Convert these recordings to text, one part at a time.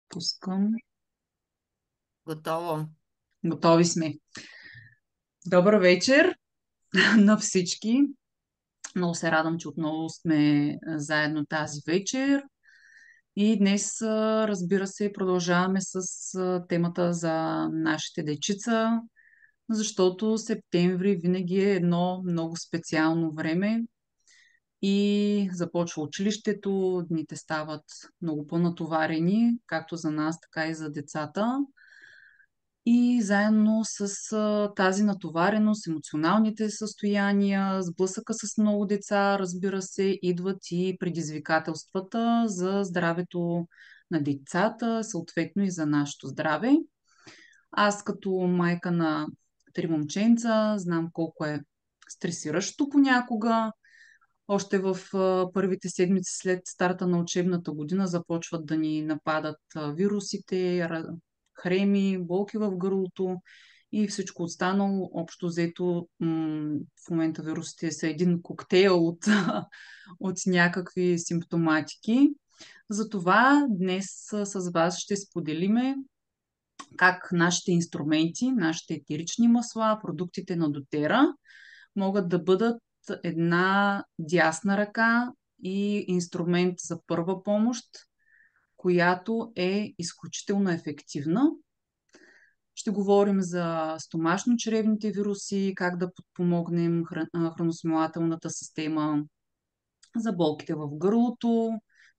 Пускам. Готово. Готови сме. Добър вечер на всички. Много се радвам, че отново сме заедно тази вечер. И днес, разбира се, продължаваме с темата за нашите дечица, защото септември винаги е едно много специално време и започва училището, дните стават много по-натоварени, както за нас, така и за децата. И заедно с тази натовареност, емоционалните състояния, сблъсъка с много деца, разбира се, идват и предизвикателствата за здравето на децата, съответно и за нашето здраве. Аз като майка на три момченца знам колко е стресиращо понякога. Още в първите седмици след старта на учебната година започват да ни нападат вирусите, хреми, болки в гърлото и всичко останало. Общо взето, в момента вирусите са един коктейл от, от някакви симптоматики. Затова днес с вас ще споделиме как нашите инструменти, нашите етерични масла, продуктите на дотера могат да бъдат една дясна ръка и инструмент за първа помощ, която е изключително ефективна. Ще говорим за стомашно-чревните вируси, как да подпомогнем храносмилателната система, за болките в гърлото,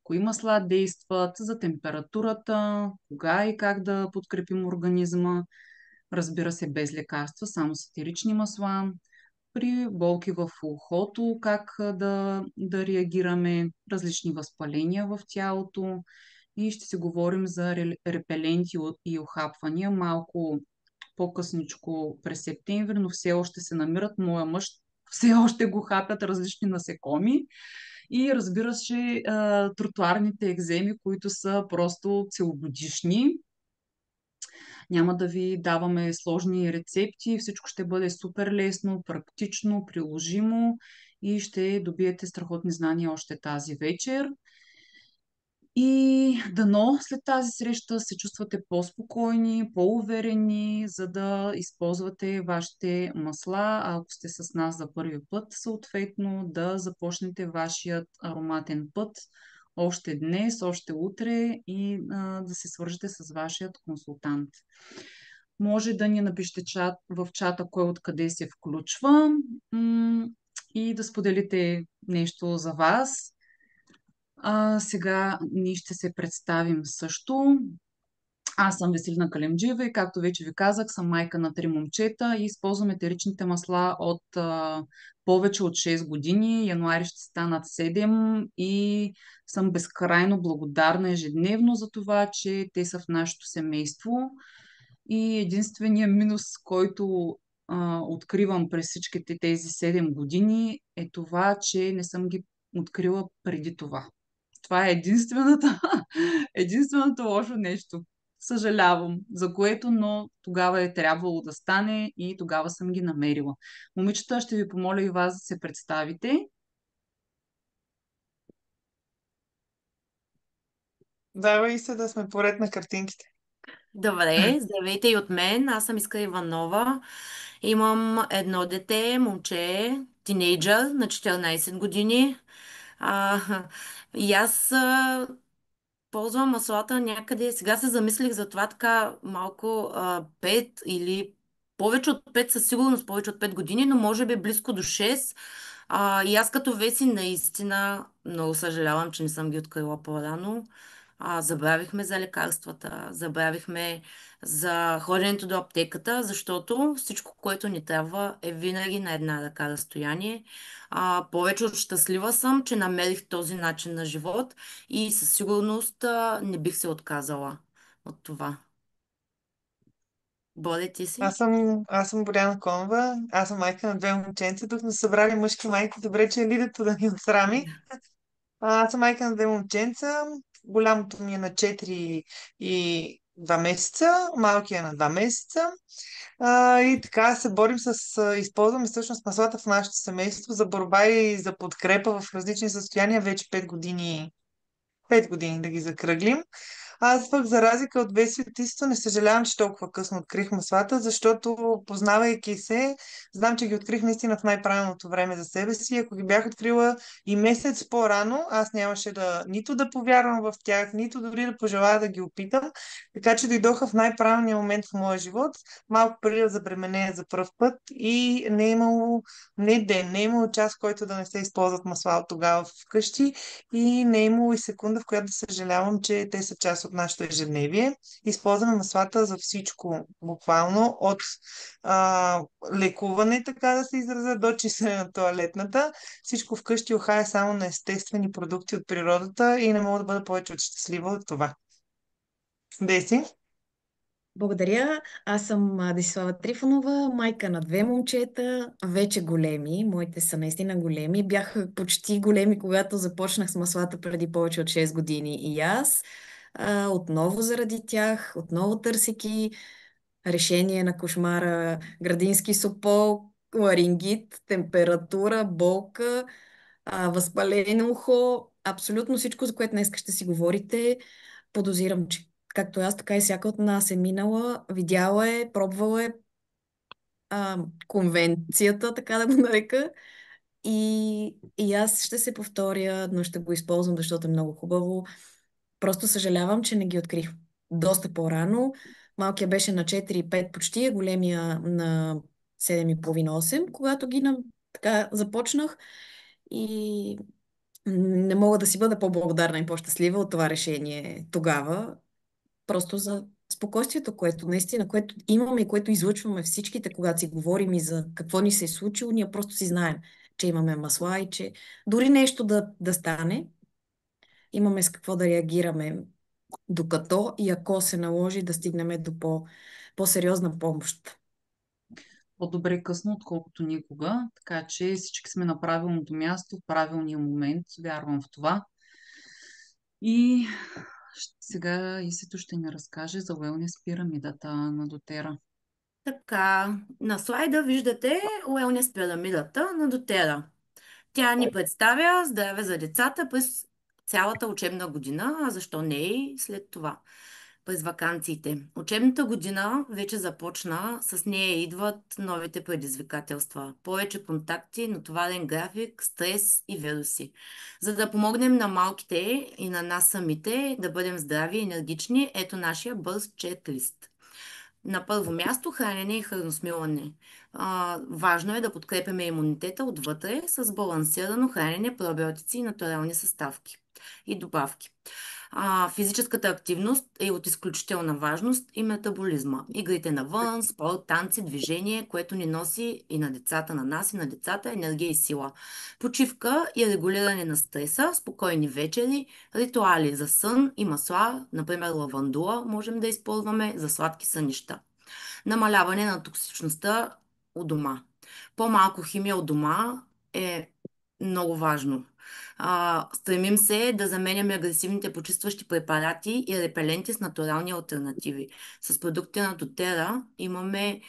кои масла действат, за температурата, кога и как да подкрепим организма, разбира се, без лекарства, само с етерични масла, при болки в ухото, как да реагираме, различни възпаления в тялото и ще си говорим за репеленти и охапвания малко по-късничко през септември, но все още се намират. Моя мъж все още го хапят различни насекоми и разбира се, тротуарните екземи, които са просто целогодишни. Няма да ви даваме сложни рецепти, всичко ще бъде супер лесно, практично, приложимо и ще добиете страхотни знания още тази вечер. И дано след тази среща се чувствате по-спокойни, по-уверени, за да използвате вашите масла, а ако сте с нас за първи път, съответно да започнете вашият ароматен път още днес, още утре и да се свържете с вашият консултант. Може да ни напишете в чата кой откъде се включва и да споделите нещо за вас. Сега ние ще се представим също. Аз съм Веселина Калемджиева и както вече ви казах, съм майка на три момчета и използвам етеричните масла от повече от 6 години. Януари ще станат 7 и съм безкрайно благодарна ежедневно за това, че те са в нашето семейство. И единственият минус, който откривам през всичките тези 7 години е това, че не съм ги открила преди това. Това е единственото лошо нещо. Съжалявам за което, но тогава е трябвало да стане и тогава съм ги намерила. Момичета, ще ви помоля и вас да се представите. Давай се да сме поред на картинките. Добре, здравейте и от мен. Аз съм Искра Иванова. Имам едно дете, момче, тинейджър на 14 години. А, и аз ползвам маслата някъде. Сега се замислих за това така малко 5 или повече от 5, със сигурност повече от 5 години, но може би близко до 6. И аз като Веси наистина много съжалявам, че не съм ги открила по-рано. Забравихме за лекарствата, забравихме за ходенето до аптеката, защото всичко, което ни трябва е винаги на една ръка разстояние. Повече от щастлива съм, че намерих този начин на живот и със сигурност не бих се отказала от това. Боре, ти си? Аз съм Боряна Конова. Аз съм майка на две момченца. Тук сме събрали мъжки майки. Добре, че е Лидето да ни отсрами. Аз съм майка на две момченца. Голямото ми е на 4 и 2 месеца. Малкият е на 2 месеца. И така се борим използваме всъщност маслата в нашето семейство за борба и за подкрепа в различни състояния вече 5 години. 5 години да ги закръглим. Аз пък за разлика от Веси от Исто не съжалявам, че толкова късно открих маслата, защото познавайки се, знам, че ги открих наистина в най-правилното време за себе си. Ако ги бях открила и месец по-рано, аз нямаше да нито да повярвам в тях, нито дори да пожелая да ги опитам. Така че дойдоха в най-правилния момент в моя живот, малко преди да забременея за пръв път и не е имало не ден, не е имало час, в който да не се използват масла от тогава вкъщи и не е имало и секунда, в която да съжалявам, че те са част от нашето ежедневие. Използваме маслата за всичко, буквално от а, лекуване, така да се изразя, до чистене на тоалетната. Всичко вкъщи охая само на естествени продукти от природата и не мога да бъда повече от щастлива от това. Деси? Благодаря. Аз съм Десислава Трифонова, майка на две момчета, вече големи. Моите са наистина големи. Бяха почти големи, когато започнах с маслата преди повече от 6 години и аз. Отново заради тях, отново търсики решение на кошмара, градински сопол, ларингит, температура, болка, възпалено ухо, абсолютно всичко, за което днес ще си говорите. Подозирам, че както аз, така и всяка от нас е минала, видяла е, пробвала е конвенцията, така да го нарека. И аз ще се повторя, но ще го използвам, защото е много хубаво. Просто съжалявам, че не ги открих доста по-рано. Малкият беше на 4-5 почти, а големия на 7,5-8, когато така започнах. И не мога да си бъда по-благодарна и по-щастлива от това решение тогава. Просто за спокойствието, което имаме и което излъчваме всичките, когато си говорим и за какво ни се е случило, ние просто си знаем, че имаме масла и че дори нещо да стане, имаме с какво да реагираме, докато и ако се наложи да стигнем до по-сериозна помощ. По-добре късно, отколкото никога. Така че всички сме на правилното място, в правилния момент. Вярвам в това. И сега Исето ще ни разкаже за Уелнес пирамидата на Дотера. Така, на слайда виждате Уелнес пирамидата на Дотера. Тя ни представя здраве за децата през цялата учебна година, а защо не и след това, през ваканциите. Учебната година вече започна, с нея идват новите предизвикателства. Повече контакти, натоварен график, стрес и вируси. За да помогнем на малките и на нас самите да бъдем здрави и енергични, ето нашия бърз чек-лист. На първо място хранене и храносмилане. Важно е да подкрепяме имунитета отвътре с балансирано хранене, пробиотици и натурални съставки и добавки. Физическата активност е от изключителна важност и метаболизма. Игрите навън, спорт, танци, движение, което ни носи и на децата, на нас и на децата енергия и сила. Почивка и регулиране на стреса, спокойни вечери, ритуали за сън и масла, например лавандула, можем да използваме за сладки сънища. Намаляване на токсичността у дома. По-малко химия у дома е много важно. Стремим се да заменяме агресивните почистващи препарати и репеленти с натурални альтернативи. С продукти на Дотера имаме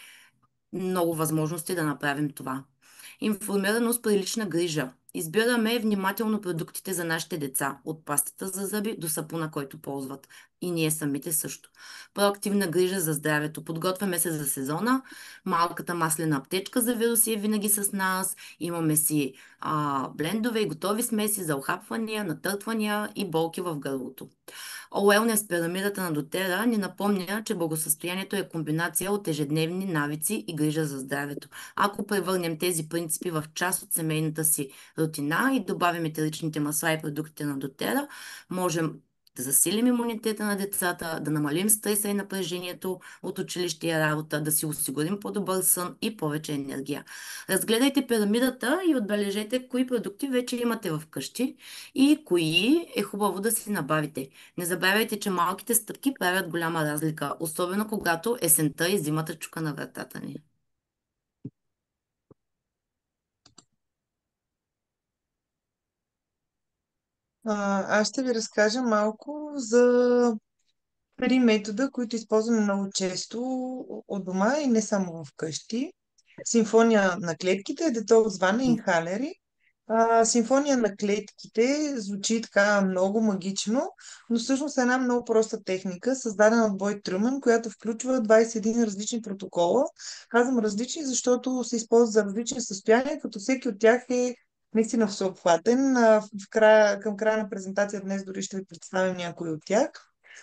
много възможности да направим това. Информираност при лична грижа. Избираме внимателно продуктите за нашите деца, от пастата за зъби до сапуна, който ползват. И ние самите също. Проактивна грижа за здравето. Подготвяме се за сезона. Малката маслена аптечка за вируси е винаги с нас. Имаме си блендове и готови смеси за охапвания, натъртвания и болки в гърлото. Уелнес пирамидата на Дотера ни напомня, че благосъстоянието е комбинация от ежедневни навици и грижа за здравето. Ако превърнем тези принципи в част от семейната си рутина и добавим етеричните масла и продуктите на Дотера, можем да засилим имунитета на децата, да намалим стреса и напрежението от училище и работа, да си осигурим по-добър сън и повече енергия. Разгледайте пирамидата и отбележете кои продукти вече имате в къщи и кои е хубаво да си набавите. Не забравяйте, че малките стъпки правят голяма разлика, особено когато есента и зимата чука на вратата ни. Аз ще ви разкажа малко за три метода, които използваме много често от дома и не само вкъщи. Симфония на клетките, детокс вана и инхалери. Симфония на клетките звучи така много магично, но всъщност е една много проста техника, създадена от Бой Трюман, която включва 21 различни протокола. Казвам различни, защото се използват за различни състояния, като всеки от тях е наистина всеобхватен. Към края на презентация днес дори ще ви представим някой от тях.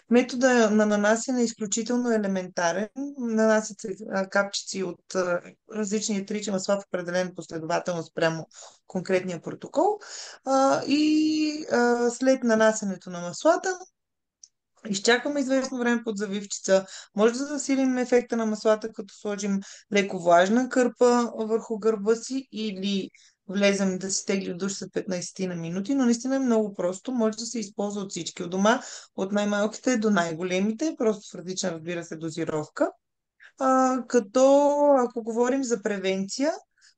Метода на нанасяне е изключително елементарен. Нанасят се капчици от различни етерични масла в определена последователност прямо конкретния протокол. След нанасянето на маслата, изчакваме известно време под завивчица. Може да засилим ефекта на маслата, като сложим леко влажна кърпа върху гърба си или влезем да си тегли в душ за 15 на минути, но наистина е много просто. Може да се използва от всички у дома, от най-малките до най-големите, просто в различна, разбира се, дозировка. Като ако говорим за превенция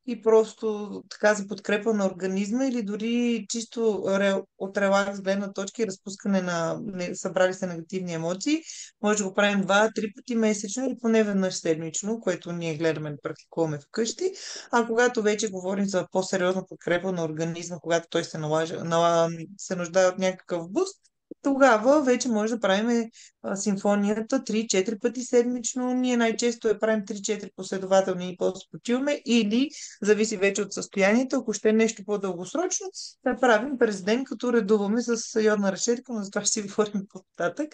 и просто така за подкрепа на организма или дори чисто от релакс гледна точка и разпускане на събрали се негативни емоции, може да го правим 2-3 пъти месечно или поне веднъж седмично, което ние гледаме да практикуваме вкъщи. А когато вече говорим за по-сериозна подкрепа на организма, когато той се нуждае от някакъв буст, тогава вече може да правим симфонията 3-4 пъти седмично. Ние най-често я правим 3-4 последователни и после почиваме или, зависи вече от състоянието, ако ще е нещо по-дългосрочно, да правим през ден, като редуваме с йодна решетка, но за това ще си говорим по-нататък.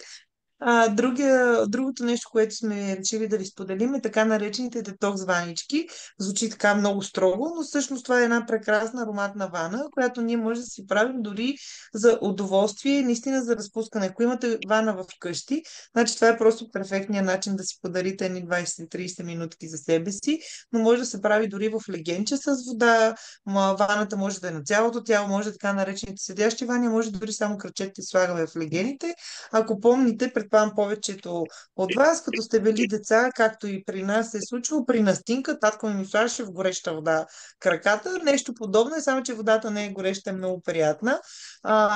Другото нещо, което сме решили да ви споделим е така наречените детокс ванички. Звучи така много строго, но всъщност това е една прекрасна ароматна вана, която ние може да си правим дори за удоволствие, наистина за разпускане. Ако имате вана в къщи, значи това е просто перфектният начин да си подарите едни 20-30 минутки за себе си, но може да се прави дори в легенче с вода. Ваната може да е на цялото тяло, може така наречените седящи вани, може дори само кръчете слагаме в легените. Ако помните, предполагам повечето от вас, като сте били деца, както и при нас се е случвало, при настинка, татко ми слагаше в гореща вода краката. Нещо подобно е, само че водата не е гореща, е много приятна.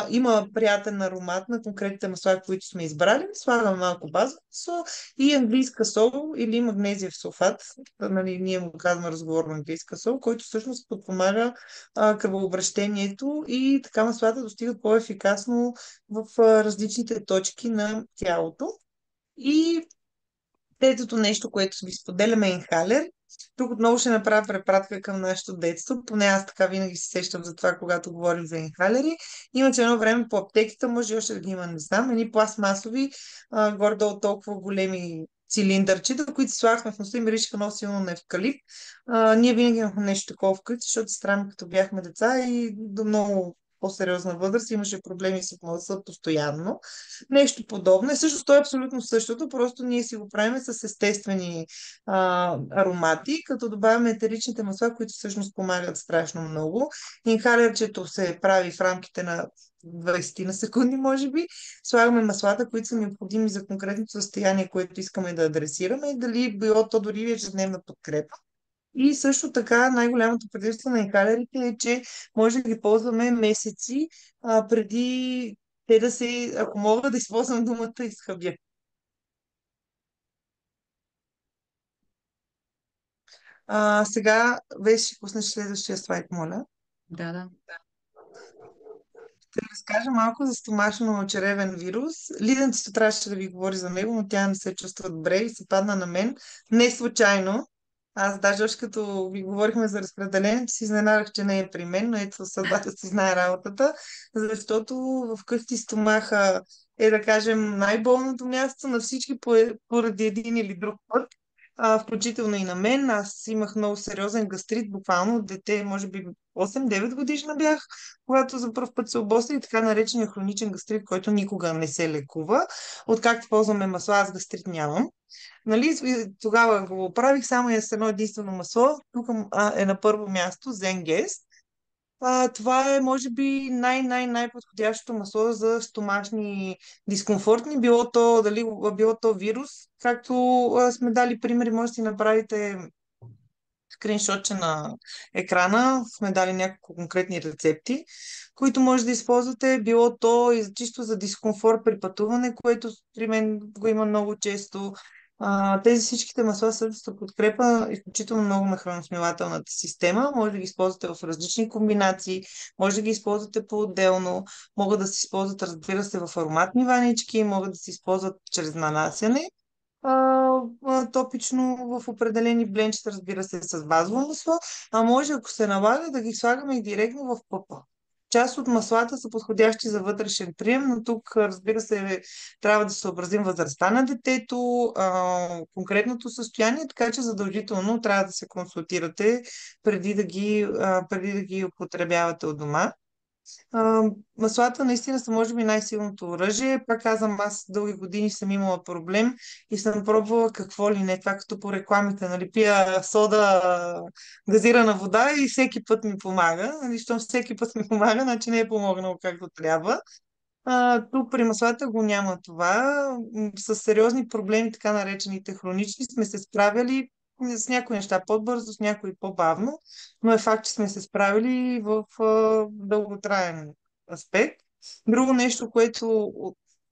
Има приятен аромат на конкретните масла, които сме избрали. Слагаме малко база сол и английска сол или магнезиев сулфат. Нали, ние му казваме разговорно английска сол, който всъщност подпомага кръвообращението и така маслата достигат по-ефикасно в различните точки на тялото. И третото нещо, което ви споделяме е инхалер. Тук отново ще направя препратка към нашето детство. Поне аз така винаги се сещам за това, когато говорим за инхалери. Имаше едно време по аптеката, може още да ги има, не знам, едни пластмасови, горе-долу толкова големи цилиндърчета, които слагахме в носа и миришеха много силно на евкалипт. Ние винаги имахме нещо такова вкъщи, защото се странно, като бяхме деца и до много по-сериозна възраст имаше проблеми с носа постоянно. Нещо подобно. Всъщност то е абсолютно същото, просто ние си го правим с естествени аромати, като добавяме етеричните масла, които всъщност помагат страшно много. Инхалерчето се прави в рамките на 20 на секунди, може би. Слагаме маслата, които са необходими за конкретното състояние, което искаме да адресираме, и дали било то дори ежедневна подкрепа. И също така най-голямото предимство на инхалерите е, че може да ги ползваме месеци преди те да се, ако мога да използвам думата, изхъбят. Сега вече ще пуснеш следващия слайд, моля. Да. Ще разкажа малко за стомашно-черевен вирус. Лиденцето трябваше да ви говори за него, но тя не се чувства добре и се падна на мен. Не случайно. Аз даже още като ви говорихме за разпределението, си изненадах, че не е при мен, но ето съдбата си знае работата, защото вкъщи стомаха е, да кажем, най-болното място на всички поради един или друг път. Включително и на мен. Аз имах много сериозен гастрит, буквално от дете, може би 8-9 годишна бях, когато за първ път се обостри така наречения хроничен гастрит, който никога не се лекува. Откакто ползваме масла, аз гастрит нямам. Нали, тогава го правих само и с едно единствено масло. Тук е на първо място Зенгест. Това е, може би, най-подходящото масло за стомашни дискомфортни. Било то вирус. Както сме дали примери, може да си направите скриншотче на екрана. Сме дали няколко конкретни рецепти, които може да използвате. Било то и чисто за дискомфорт при пътуване, което при мен го има много често. Тези всичките масла също подкрепа изключително много на храносмилателната система. Може да ги използвате в различни комбинации, може да ги използвате по-отделно, могат да се използват, разбира се, в ароматни ванички, могат да се използват чрез нанасяне. Топично в определени бленчета, разбира се, с базово масло, а може, ако се налага, да ги слагаме и директно в пъпа. Част от маслата са подходящи за вътрешен прием, но тук, разбира се, трябва да съобразим възрастта на детето, конкретното състояние, така че задължително трябва да се консултирате преди да ги употребявате от дома. Маслата наистина са, може би, най-силното оръжие. Пак казвам, аз дълги години съм имала проблем и съм пробвала какво ли не. Това като по рекламите, нали, пия сода, газирана вода и всеки път ми помага. Нали, щом всеки път ми помага, значи не е помогнало както трябва. Тук при маслата го няма това. С сериозни проблеми, така наречените хронични, сме се справяли с някои неща по-бързо, с някои по-бавно, но е факт, че сме се справили в дълготраен аспект. Друго нещо, което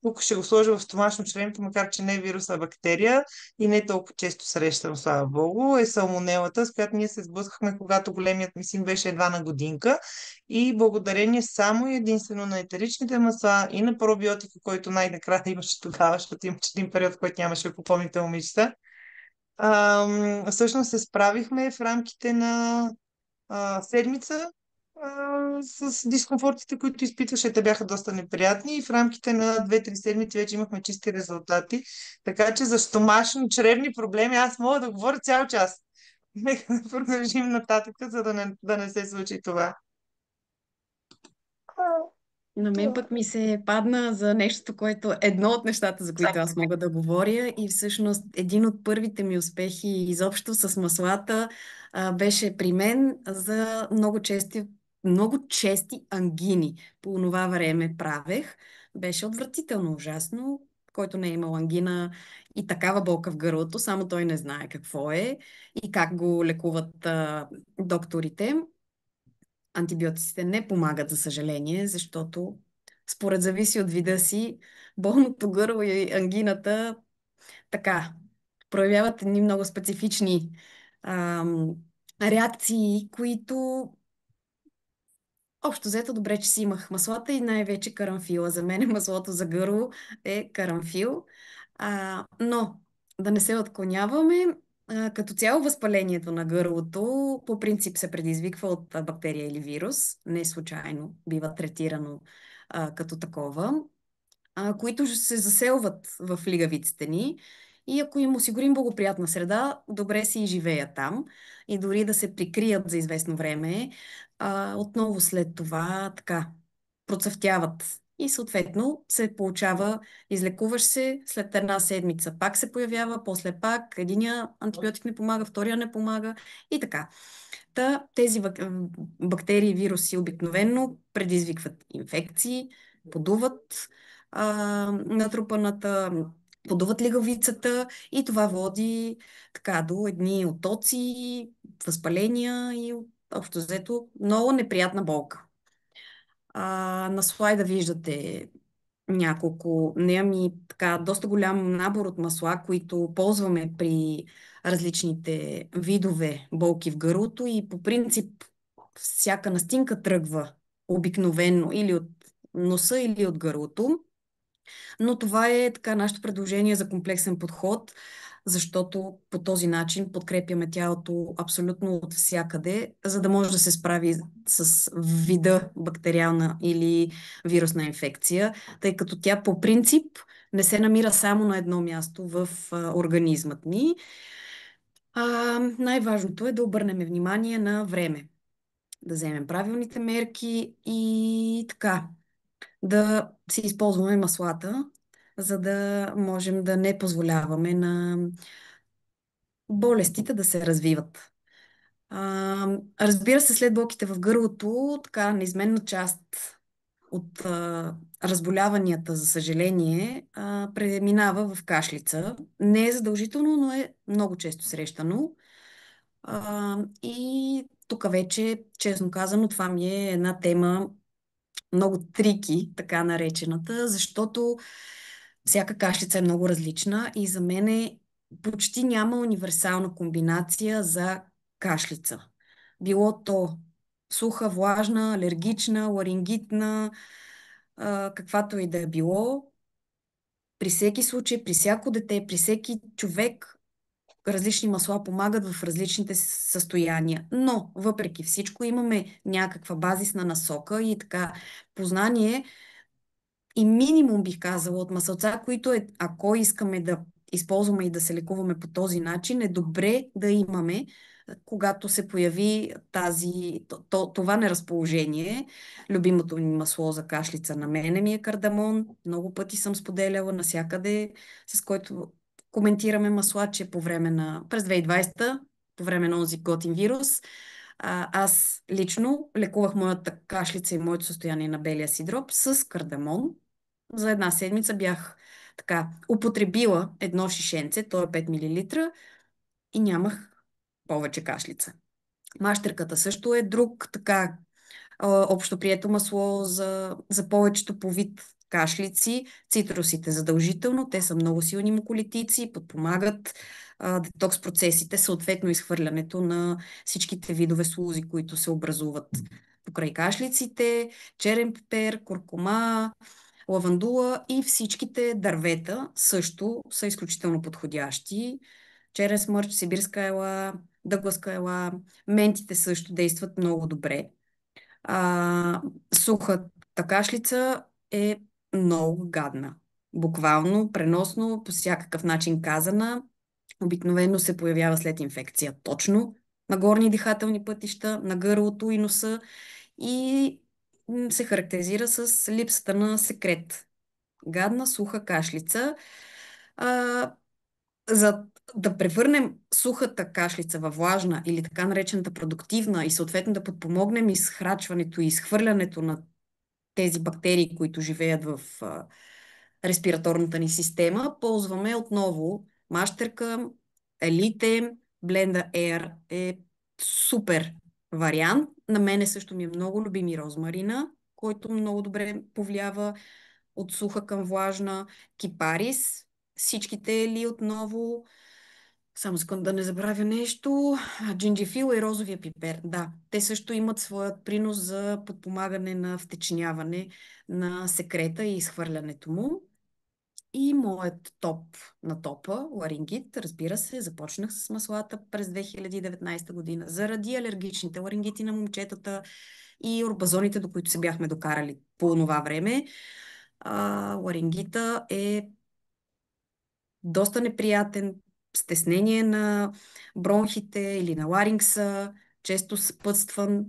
тук ще го сложа в стомашно чревето, макар че не е вирус, а бактерия и не толкова често срещам, слава богу, е салмонелата, с която ние се сблъскахме, когато големият ми син беше едва на годинка. И благодарение само и единствено на етеричните масла и на пробиотика, който най-накрая имаше тогава, защото имаше един период, в който нямаше, ако помните, момичета. Всъщност се справихме в рамките на седмица с дискомфортите, които изпитваше. Те бяха доста неприятни и в рамките на 2-3 седмици вече имахме чисти резултати. Така че за стомашно-чревни проблеми аз мога да говоря цял час. Нека да продължим нататък, за да не се случи това. На мен пък ми се падна за нещо, което едно от нещата, за които аз мога да говоря, и всъщност един от първите ми успехи изобщо с маслата беше при мен за много чести ангини. По това време правех. Беше отвратително ужасно. Който не е имал ангина и такава болка в гърлото, само той не знае какво е и как го лекуват докторите. Антибиотиците не помагат, за съжаление, защото според зависи от вида си, болното гърло и ангината така проявяват едни много специфични ам, реакции, които общо взето добре, че си имах маслата и най-вече карамфила. За мен маслото за гърло е карамфил. Но да не се отклоняваме, като цяло възпалението на гърлото по принцип се предизвиква от бактерия или вирус. Не случайно бива третирано като такова, които се заселват в лигавиците ни. И ако им осигурим благоприятна среда, добре си и живеят там. И дори да се прикрият за известно време, отново след това така процъфтяват. И съответно се получава, излекуваш се, след една седмица пак се появява, после пак единия антибиотик не помага, втория не помага и така. Тези бактерии и вируси обикновено предизвикват инфекции, подуват натрупаната, подуват лигавицата и това води така до едни отоци, възпаления и общо взето много неприятна болка. На слайда виждате няколко, така, доста голям набор от масла, които ползваме при различните видове болки в гърлото и по принцип всяка настинка тръгва обикновено или от носа, или от гърлото. Но това е така нашето предложение за комплексен подход, защото по този начин подкрепяме тялото абсолютно от всякъде, за да може да се справи с вида бактериална или вирусна инфекция, тъй като тя по принцип не се намира само на едно място в организмът ни. Най-важното е да обърнем внимание на време, да вземем правилните мерки и така да си използваме маслата, за да можем да не позволяваме на болестите да се развиват. Разбира се, след болките в гърлото, така неизменна част от разболяванията, за съжаление, преминава в кашлица. Не е задължително, но е много често срещано. И тук вече, честно казано, това ми е една тема много трики, така наречената, защото всяка кашлица е много различна и за мен почти няма универсална комбинация за кашлица. Било то суха, влажна, алергична, ларингитна, каквато и да е било. При всеки случай, при всяко дете, при всеки човек различни масла помагат в различните състояния. Но, въпреки всичко, имаме някаква базисна насока и така познание и минимум, бих казала, от масълца, които ако искаме да използваме и да се лекуваме по този начин, е добре да имаме, когато се появи това неразположение. Любимото ми масло за кашлица на мене ми е кардамон. Много пъти съм споделяла навсякъде, с който коментираме масла, че през 2020, по време на онзи готин вирус, аз лично лекувах моята кашлица и моето състояние на белия сидроп с кардамон. За една седмица бях така употребила едно шишенце, то е 5 мл, и нямах повече кашлица. Мащерката също е друг така общоприето масло за повечето по вид кашлици. Цитрусите задължително, те са много силни муколитици, подпомагат детокс процесите, съответно изхвърлянето на всичките видове слузи, които се образуват покрай кашлиците, черен пипер, куркума, лавандула и всичките дървета също са изключително подходящи. Черен смърч, сибирска ела, дъгласка ела, ментите също действат много добре. Сухата кашлица е много гадна. Буквално, преносно, по всякакъв начин казана. Обикновено се появява след инфекция точно на горни дихателни пътища, на гърлото и носа и се характеризира с липсата на секрет. Гадна, суха кашлица. А, за да превърнем сухата кашлица във влажна или така наречената продуктивна и съответно да подпомогнем изхрачването и изхвърлянето на тези бактерии, които живеят в респираторната ни система, ползваме отново мащерка, елите, Blender Air е супер вариант. На мене също ми е много любим и розмарина, който много добре повлиява от суха към влажна, кипарис, всичките ли отново, само секунда да не забравя нещо, джинджифил и розовия пипер. Да, те също имат своят принос за подпомагане на втечняване на секрета и изхвърлянето му. И моят топ на топа, ларингит, разбира се, започнах с маслата през 2019 година, заради алергичните ларингити на момчетата и орбазоните, до които се бяхме докарали по това време. Ларингита е доста неприятен, стеснение на бронхите или на ларингса, често съпътстван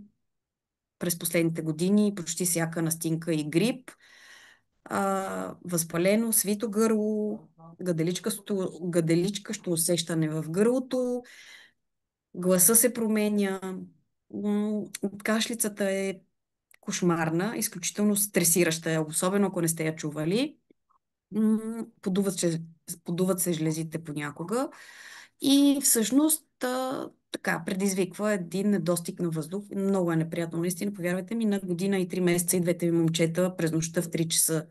през последните години почти всяка настинка и грип. Възпалено, свито гърло, гаделичкащо усещане в гърлото, гласа се променя, кашлицата е кошмарна, изключително стресираща, особено ако не сте я чували. Подуват се жлезите понякога и всъщност така предизвиква един недостиг на въздух. Много е неприятно, наистина, повярвайте ми, на година и 3 месеца и двете ми момчета през нощта в 3 часа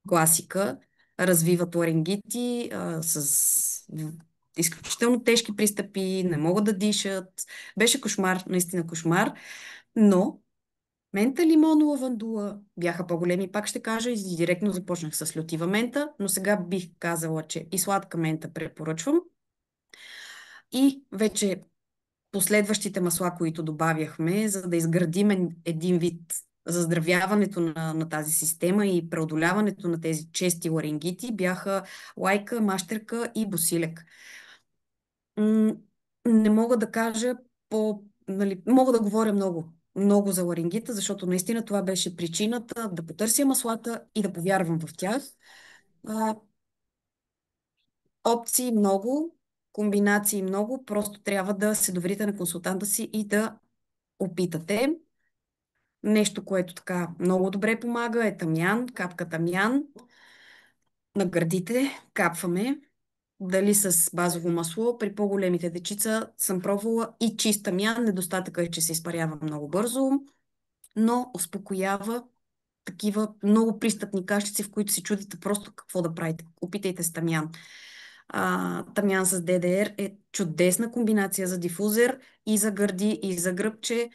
класика развиват ларингити с изключително тежки пристъпи, не могат да дишат. Беше кошмар, наистина кошмар, но мента, лимон, лавандула бяха по-големи. Пак ще кажа, и директно започнах с лютива мента, но сега бих казала, че и сладка мента препоръчвам. И вече последващите масла, които добавяхме, за да изградим един вид заздравяването на тази система и преодоляването на тези чести ларингити, бяха лайка, мащерка и босилек. Не мога да кажа нали, мога да говоря много за ларингита, защото наистина това беше причината да потърся маслата и да повярвам в тях. Опции много, комбинации много, просто трябва да се доверите на консултанта си и да опитате. Нещо, което така много добре помага е тамян, капка тамян. На гърдите капваме. Дали с базово масло, при по-големите дечица съм пробвала и чист тамян. Недостатъка е, че се изпарява много бързо, но успокоява такива много пристъпни кашлици, в които се чудите просто какво да правите. Опитайте с тамян. Тамян с ДДР е чудесна комбинация за дифузер и за гърди, и за гръбче.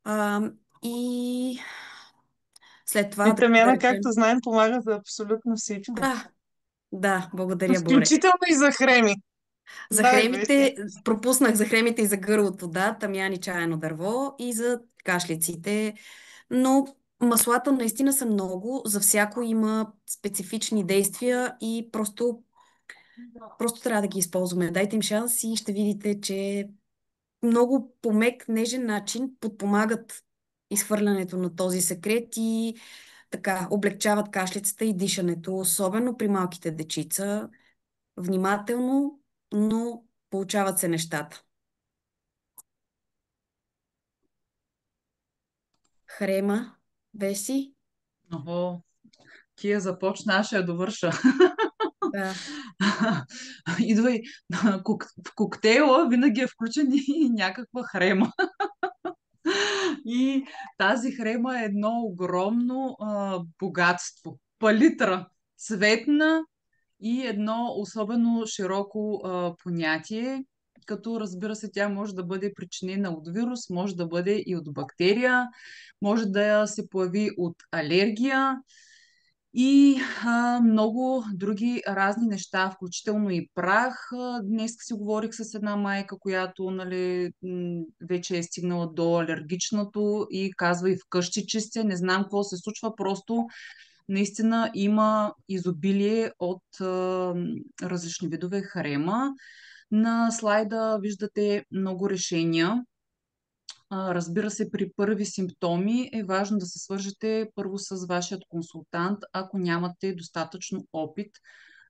А, и след това, И да тамяна, речем... както знаем, помага за абсолютно всичко. Да, да, благодаря, Боре. Включително и за хреми. За Дай, Веси. хремите, пропуснах за хремите и за гърло от вода, тамян и чаяно дърво и за кашлиците. Но маслата наистина са много, за всяко има специфични действия и просто трябва да ги използваме. Дайте им шанс и ще видите, че много по мек, нежен начин подпомагат изхвърлянето на този секрет и така облегчават кашлицата и дишането, особено при малките дечица. Внимателно, но получават се нещата. Хрема, Веси? Ого, Кия започна, аз ще я довърша. Да, Идва и в коктейла винаги е включен и някаква хрема. И тази хрема е едно огромно богатство. Палитра, цветна и едно особено широко понятие, като разбира се, тя може да бъде причинена от вирус, може да бъде и от бактерия, може да се появи от алергия и много други разни неща, включително и прах. Днес си говорих с една майка, която нали, вече е стигнала до алергичното и казва и вкъщи чистя. Не знам какво се случва, просто наистина има изобилие от различни видове харема. На слайда виждате много решения. Разбира се, при първи симптоми е важно да се свържете първо с вашият консултант, ако нямате достатъчно опит,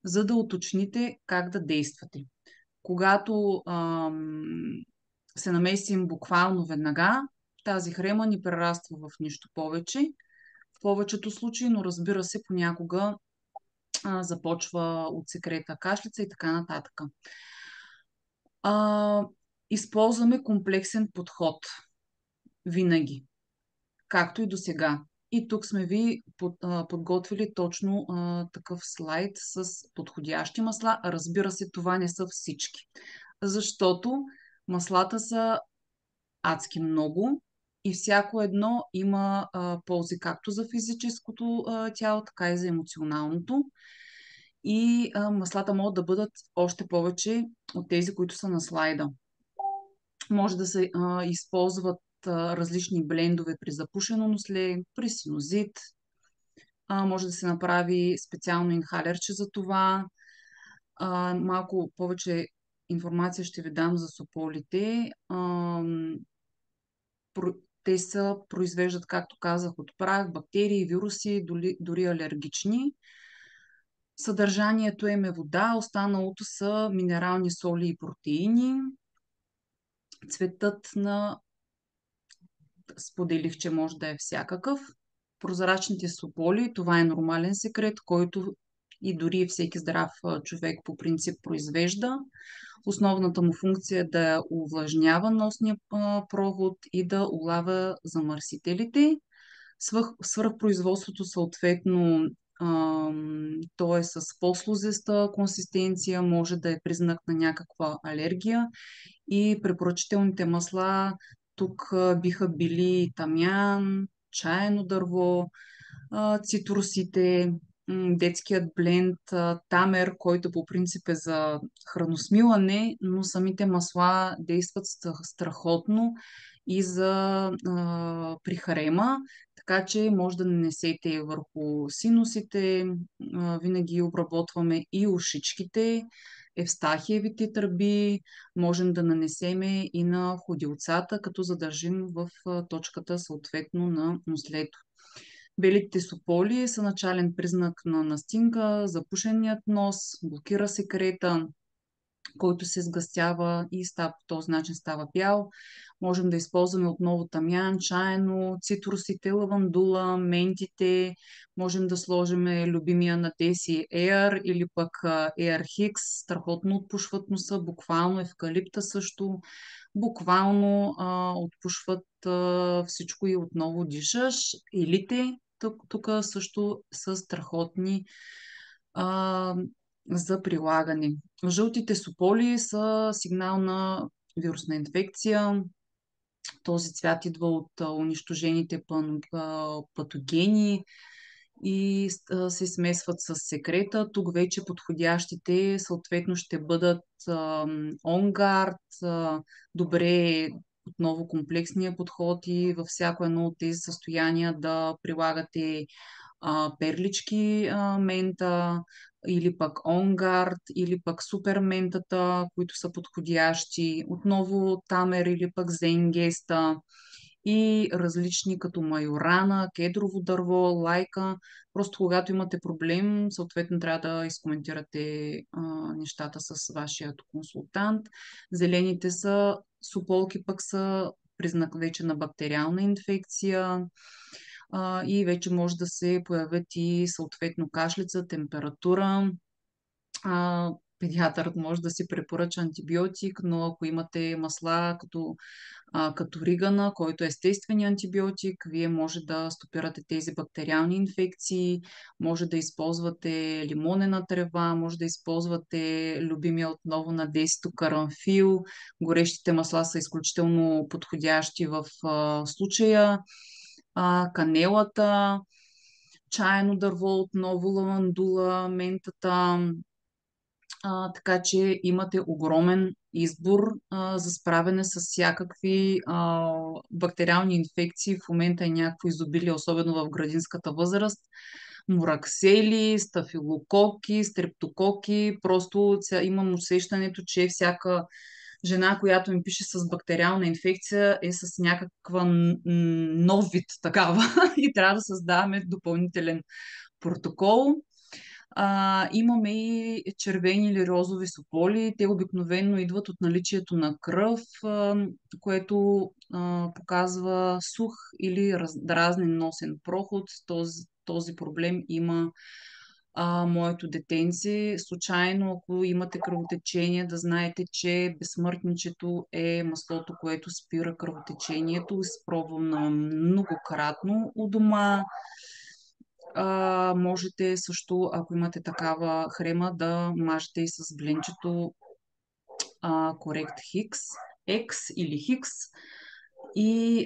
за да уточните как да действате. Когато се намесим буквално веднага, тази хрема ни прераства в нищо повече. В повечето случаи, но разбира се, понякога започва от секрета кашлица и така нататък. Използваме комплексен подход винаги, както и до сега. И тук сме ви подготвили точно такъв слайд с подходящи масла. Разбира се, това не са всички, защото маслата са адски много и всяко едно има ползи както за физическото тяло, така и за емоционалното. И маслата могат да бъдат още повече от тези, които са на слайда. Може да се използват различни блендове при запушено носле, при синузит. Може да се направи специално инхалерче за това. Малко повече информация ще ви дам за сополите. Те се произвеждат, както казах, от прах, бактерии, вируси, дори алергични. Съдържанието им е вода, останалото са минерални соли и протеини. Цветът на споделих, че може да е всякакъв. Прозрачните сополи, това е нормален секрет, който и дори всеки здрав човек по принцип произвежда. Основната му функция е да увлажнява носния провод и да улавя замърсителите. Свръхпроизводството съответно то е с по-слузеста консистенция, може да е признак на някаква алергия и препоръчителните масла тук биха били тамян, чаяно дърво, цитрусите, детският бленд, тамер, който по принцип е за храносмилане, но самите масла действат страхотно и за прихарема, така че може да нанесете върху синусите, винаги обработваме и ушичките, евстахиевите тръби, можем да нанесеме и на ходилцата, като задържим в точката съответно на нослето. Белите сополи са начален признак на настинка, запушеният нос, блокира секрета, който се сгъстява и по този начин става бял. Можем да използваме отново тамян, чаяно, цитрусите, лавандула, ментите. Можем да сложим любимия на Деси Air или пък Air Hicks. Страхотно отпушват носа, буквално евкалипта също. Буквално отпушват всичко и отново дишаш. Елите тук също са страхотни. за прилагане. Жълтите сополи са сигнал на вирусна инфекция. Този цвят идва от унищожените патогени и се смесват с секрета. Тук вече подходящите съответно ще бъдат онгард, добре отново комплексния подход и във всяко едно от тези състояния да прилагате перлички мента, или пък онгард, или пък супер ментата, които са подходящи. Отново тамер или пък зенгеста и различни като майорана, кедрово дърво, лайка. Просто когато имате проблем, съответно трябва да изкоментирате нещата с вашия консултант. Зелените са суполки, пък са признак вече на бактериална инфекция и вече може да се появят и съответно кашлица, температура. Педиатърът може да си препоръча антибиотик, но ако имате масла като ригана, който е естествен антибиотик, вие може да стопирате тези бактериални инфекции, може да използвате лимонена трева, може да използвате любимия отново на десето карамфил. Горещите масла са изключително подходящи в случая. Канелата, чайно дърво, отново лавандула, ментата. Така че имате огромен избор за справяне с всякакви бактериални инфекции. В момента е някакво изобилие, особено в градинската възраст. Мураксели, стафилококи, стрептококи. Просто имам усещането, че всяка жена, която ми пише с бактериална инфекция, е с някаква нов вид такава и трябва да създаваме допълнителен протокол. Имаме и червени или розови сополи. Те обикновено идват от наличието на кръв, което показва сух или дразнен носен проход. Този проблем има моето детенце. Случайно, ако имате кръвотечение, да знаете, че безсмъртничето е маслото, което спира кръвотечението. Изпробвам многократно у дома. Можете също, ако имате такава хрема, да мажете и с блинчето Correct Hicks, X или Хикс. И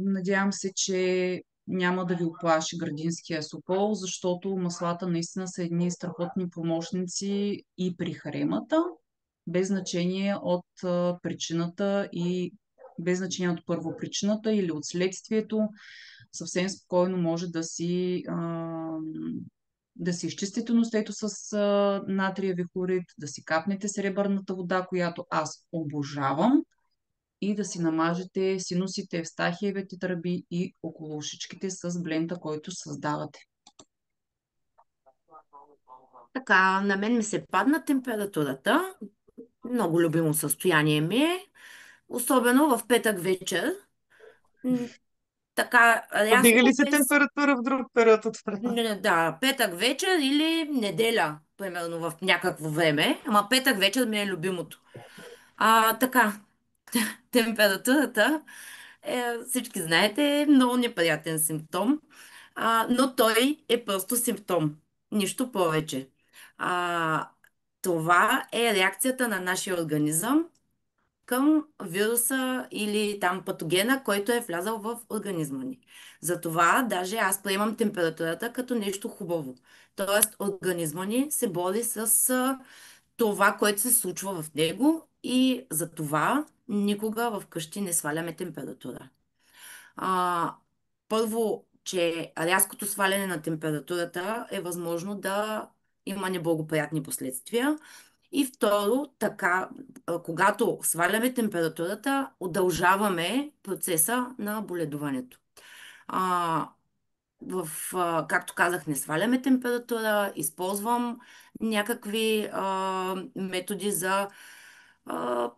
надявам се, че няма да ви оплаши градинския сопол, защото маслата наистина са едни страхотни помощници и при хремата, без значение от причината и без значение от първопричината или от следствието. Съвсем спокойно може да си изчистите ностето с натриеви хлорид, да си капнете сребърната вода, която аз обожавам, и да си намажете синусите, евстахиевите тръби и около ушичките с бленда, който създавате. Така, на мен ми се падна температурата. Много любимо състояние ми е. Особено в петък вечер. Така, Повдига рязко ли се без... температура в друг период от време? Да, петък вечер или неделя, примерно в някакво време. Ама петък вечер ми е любимото. Така, температурата, всички знаете, е много неприятен симптом, но той е просто симптом. Нищо повече. А, Това е реакцията на нашия организъм към вируса или там патогена, който е влязал в организма ни. Затова даже аз приемам температурата като нещо хубаво. Тоест организма ни се бори с това, което се случва в него и за това никога вкъщи не сваляме температура. А, Първо, че рязкото сваляне на температурата е възможно да има неблагоприятни последствия. И второ, така, когато сваляме температурата, удължаваме процеса на боледуването. А, Както казах, не сваляме температура, използвам някакви методи за а,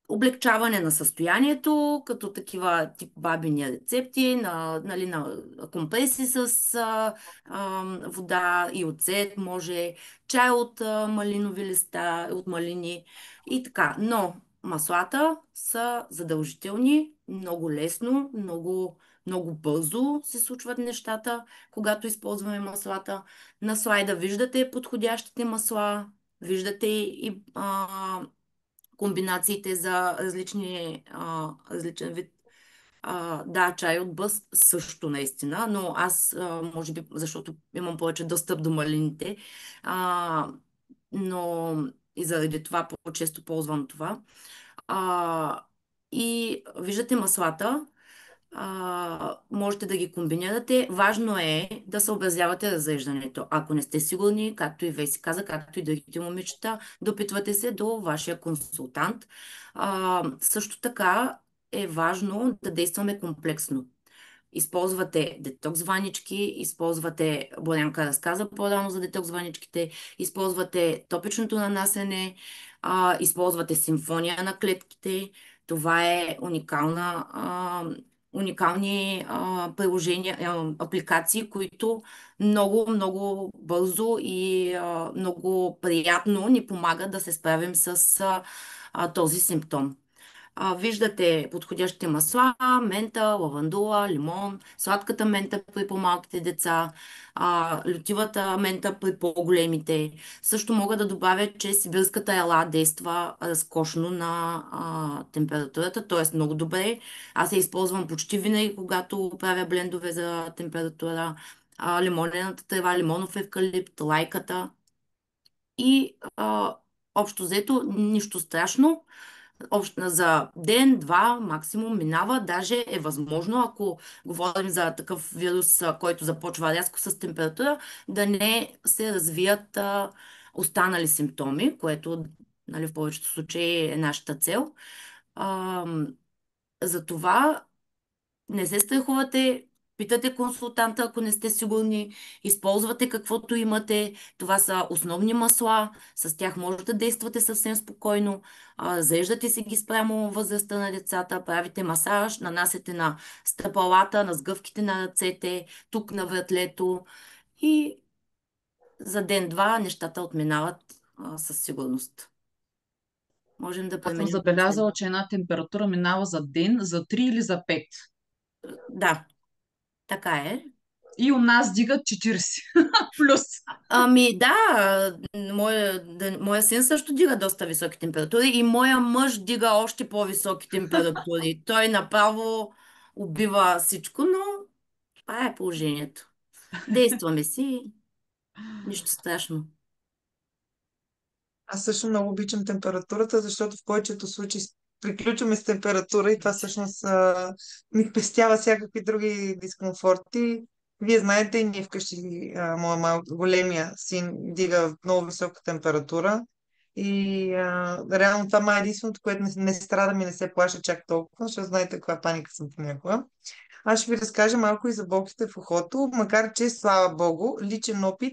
облегчаване на състоянието, като такива тип бабини рецепти, нали, на компреси с вода и оцет, може чай от малинови листа, от малини и така. Но маслата са задължителни, много лесно, много много бързо се случват нещата, когато използваме маслата. На слайда виждате подходящите масла, виждате и комбинациите за различен вид. Да, чай от бъс също наистина, но аз, може би, защото имам повече достъп до малините, а, но и заради това по-често ползвам това. А, и виждате маслата, можете да ги комбинирате. Важно е да съобразявате разреждането. Ако не сте сигурни, както и Веси каза, както и другите момичета, допитвате се до вашия консултант. Също така е важно да действаме комплексно. Използвате детокс ванички, използвате, Борянка разказа по-рано за детокс ваничките, използвате топичното нанасене, използвате симфония на клетките. Това е уникални приложения, апликации, които много, много бързо и много приятно ни помагат да се справим с този симптом. Виждате подходящите масла, мента, лавандула, лимон, сладката мента при по-малките деца, лютивата мента при по-големите. Също мога да добавя, че сибирската ела действа разкошно на температурата, т.е. много добре. Аз я използвам почти винаги, когато правя блендове за температура. Лимонената трева, лимонов евкалипт, лайката. И общо взето нищо страшно. За ден, два максимум минава. Даже е възможно, ако говорим за такъв вирус, който започва рязко с температура, да не се развият останали симптоми, което, нали, в повечето случаи е нашата цел. А, Затова не се страхувате, питате консултанта, ако не сте сигурни, използвате каквото имате. Това са основни масла, с тях може да действате съвсем спокойно. Заеждате си ги спрямо възрастта на децата, правите масаж, нанасяте на стъпалата, на сгъвките на ръцете, тук на вратлето и за ден-два нещата отминават със сигурност. Можем да Аз съм преминем към забелязала, че една температура минава за ден, за 3 или за 5. Да, така е. И у нас дигат 40 плюс. Ами да, моя син също дига доста високи температури и моя мъж дига още по-високи температури. Той направо убива всичко, но това е положението. Действаме си, нищо страшно. Аз също много обичам температурата, защото в повечето случаи приключваме с температура и това всъщност ми пестява всякакви други дискомфорти. Вие знаете, и ние вкъщи, големия син дига много висока температура и реално това май е единственото, което не страдам и не се плаша чак толкова, защото знаете каква паника съм понякога. Аз ще ви разкажа малко и за болките в ухото, макар че, слава богу, личен опит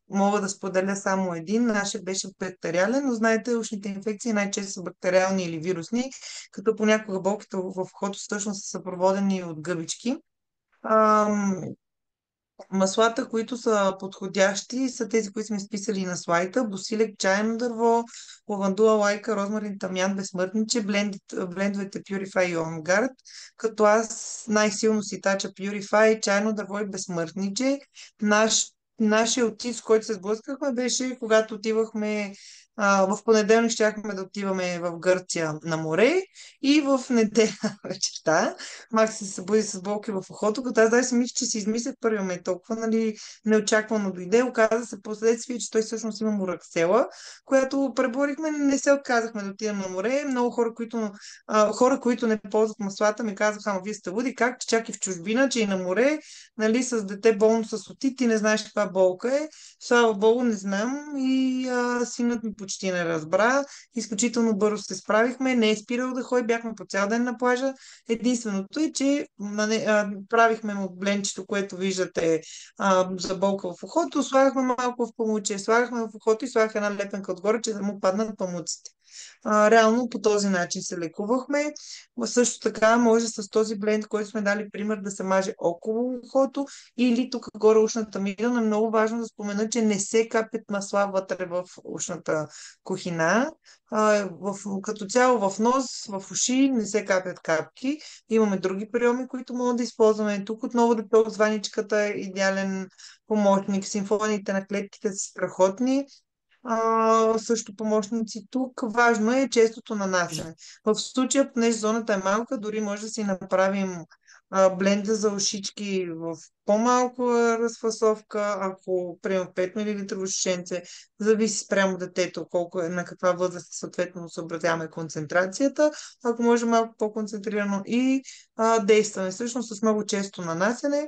мога да споделя само един. Нашия беше бактериален, но знаете, ушните инфекции най-често са бактериални или вирусни, като понякога болките в ухото всъщност са съпроводени от гъбички. Ам, Маслата, които са подходящи, са тези, които сме изписали на слайда. Босилек, чайно дърво, лавандула, лайка, розмарин, тамян, безсмъртниче, блендовете Purify и On Guard, като аз най-силно си тача Purify, чайно дърво и безсмъртниче. Нашия отив, с който се сблъскахме, беше когато отивахме в понеделник щяхме да отиваме в Гърция на море и в неделя вечерта Макс се събуди с болки в ухото, като аз даже си мисля, че си измислях първия ме толкова, нали, неочаквано дойде. Оказа се последствие, че той всъщност има мураксела, която преборихме, не се отказахме да отидем на море. Много хора, които не ползват маслата, ми казаха, ама вие сте луди, как, че чак и в чужбина, че и на море, нали, с дете болно с отит, ти не знаеш каква болка е. Слава Богу, не знам и синът ми почти не разбра. Изключително бързо се справихме, не е спирал да ходи, бяхме по цял ден на плажа. Единственото е, че правихме му бленчето, което виждате за болка в ухото, слагахме малко в памуче, слагахме в ухото и слагах една лепенка отгоре, че да му паднат памуците. Реално по този начин се лекувахме. Също така може с този бленд, който сме дали пример, да се маже около ухото или тук горе ушната мида, но е много важно да спомена, че не се капят масла вътре в ушната кухина. Като цяло в нос, в уши не се капят капки. Имаме други приеми, които могат да използваме. Тук отново детокс звъничката е идеален помощник. Симфониите на клетките са страхотни. Също помощници тук. Важно е честото нанасяне. В случая, понеже зоната е малка, дори може да си направим бленда за ушички в по-малка разфасовка, ако приема 5 мл шишенце, зависи спрямо детето колко е, на каква възраст съответно съобразяваме концентрацията, ако може малко по-концентрирано и действаме всъщност с много често нанасяне.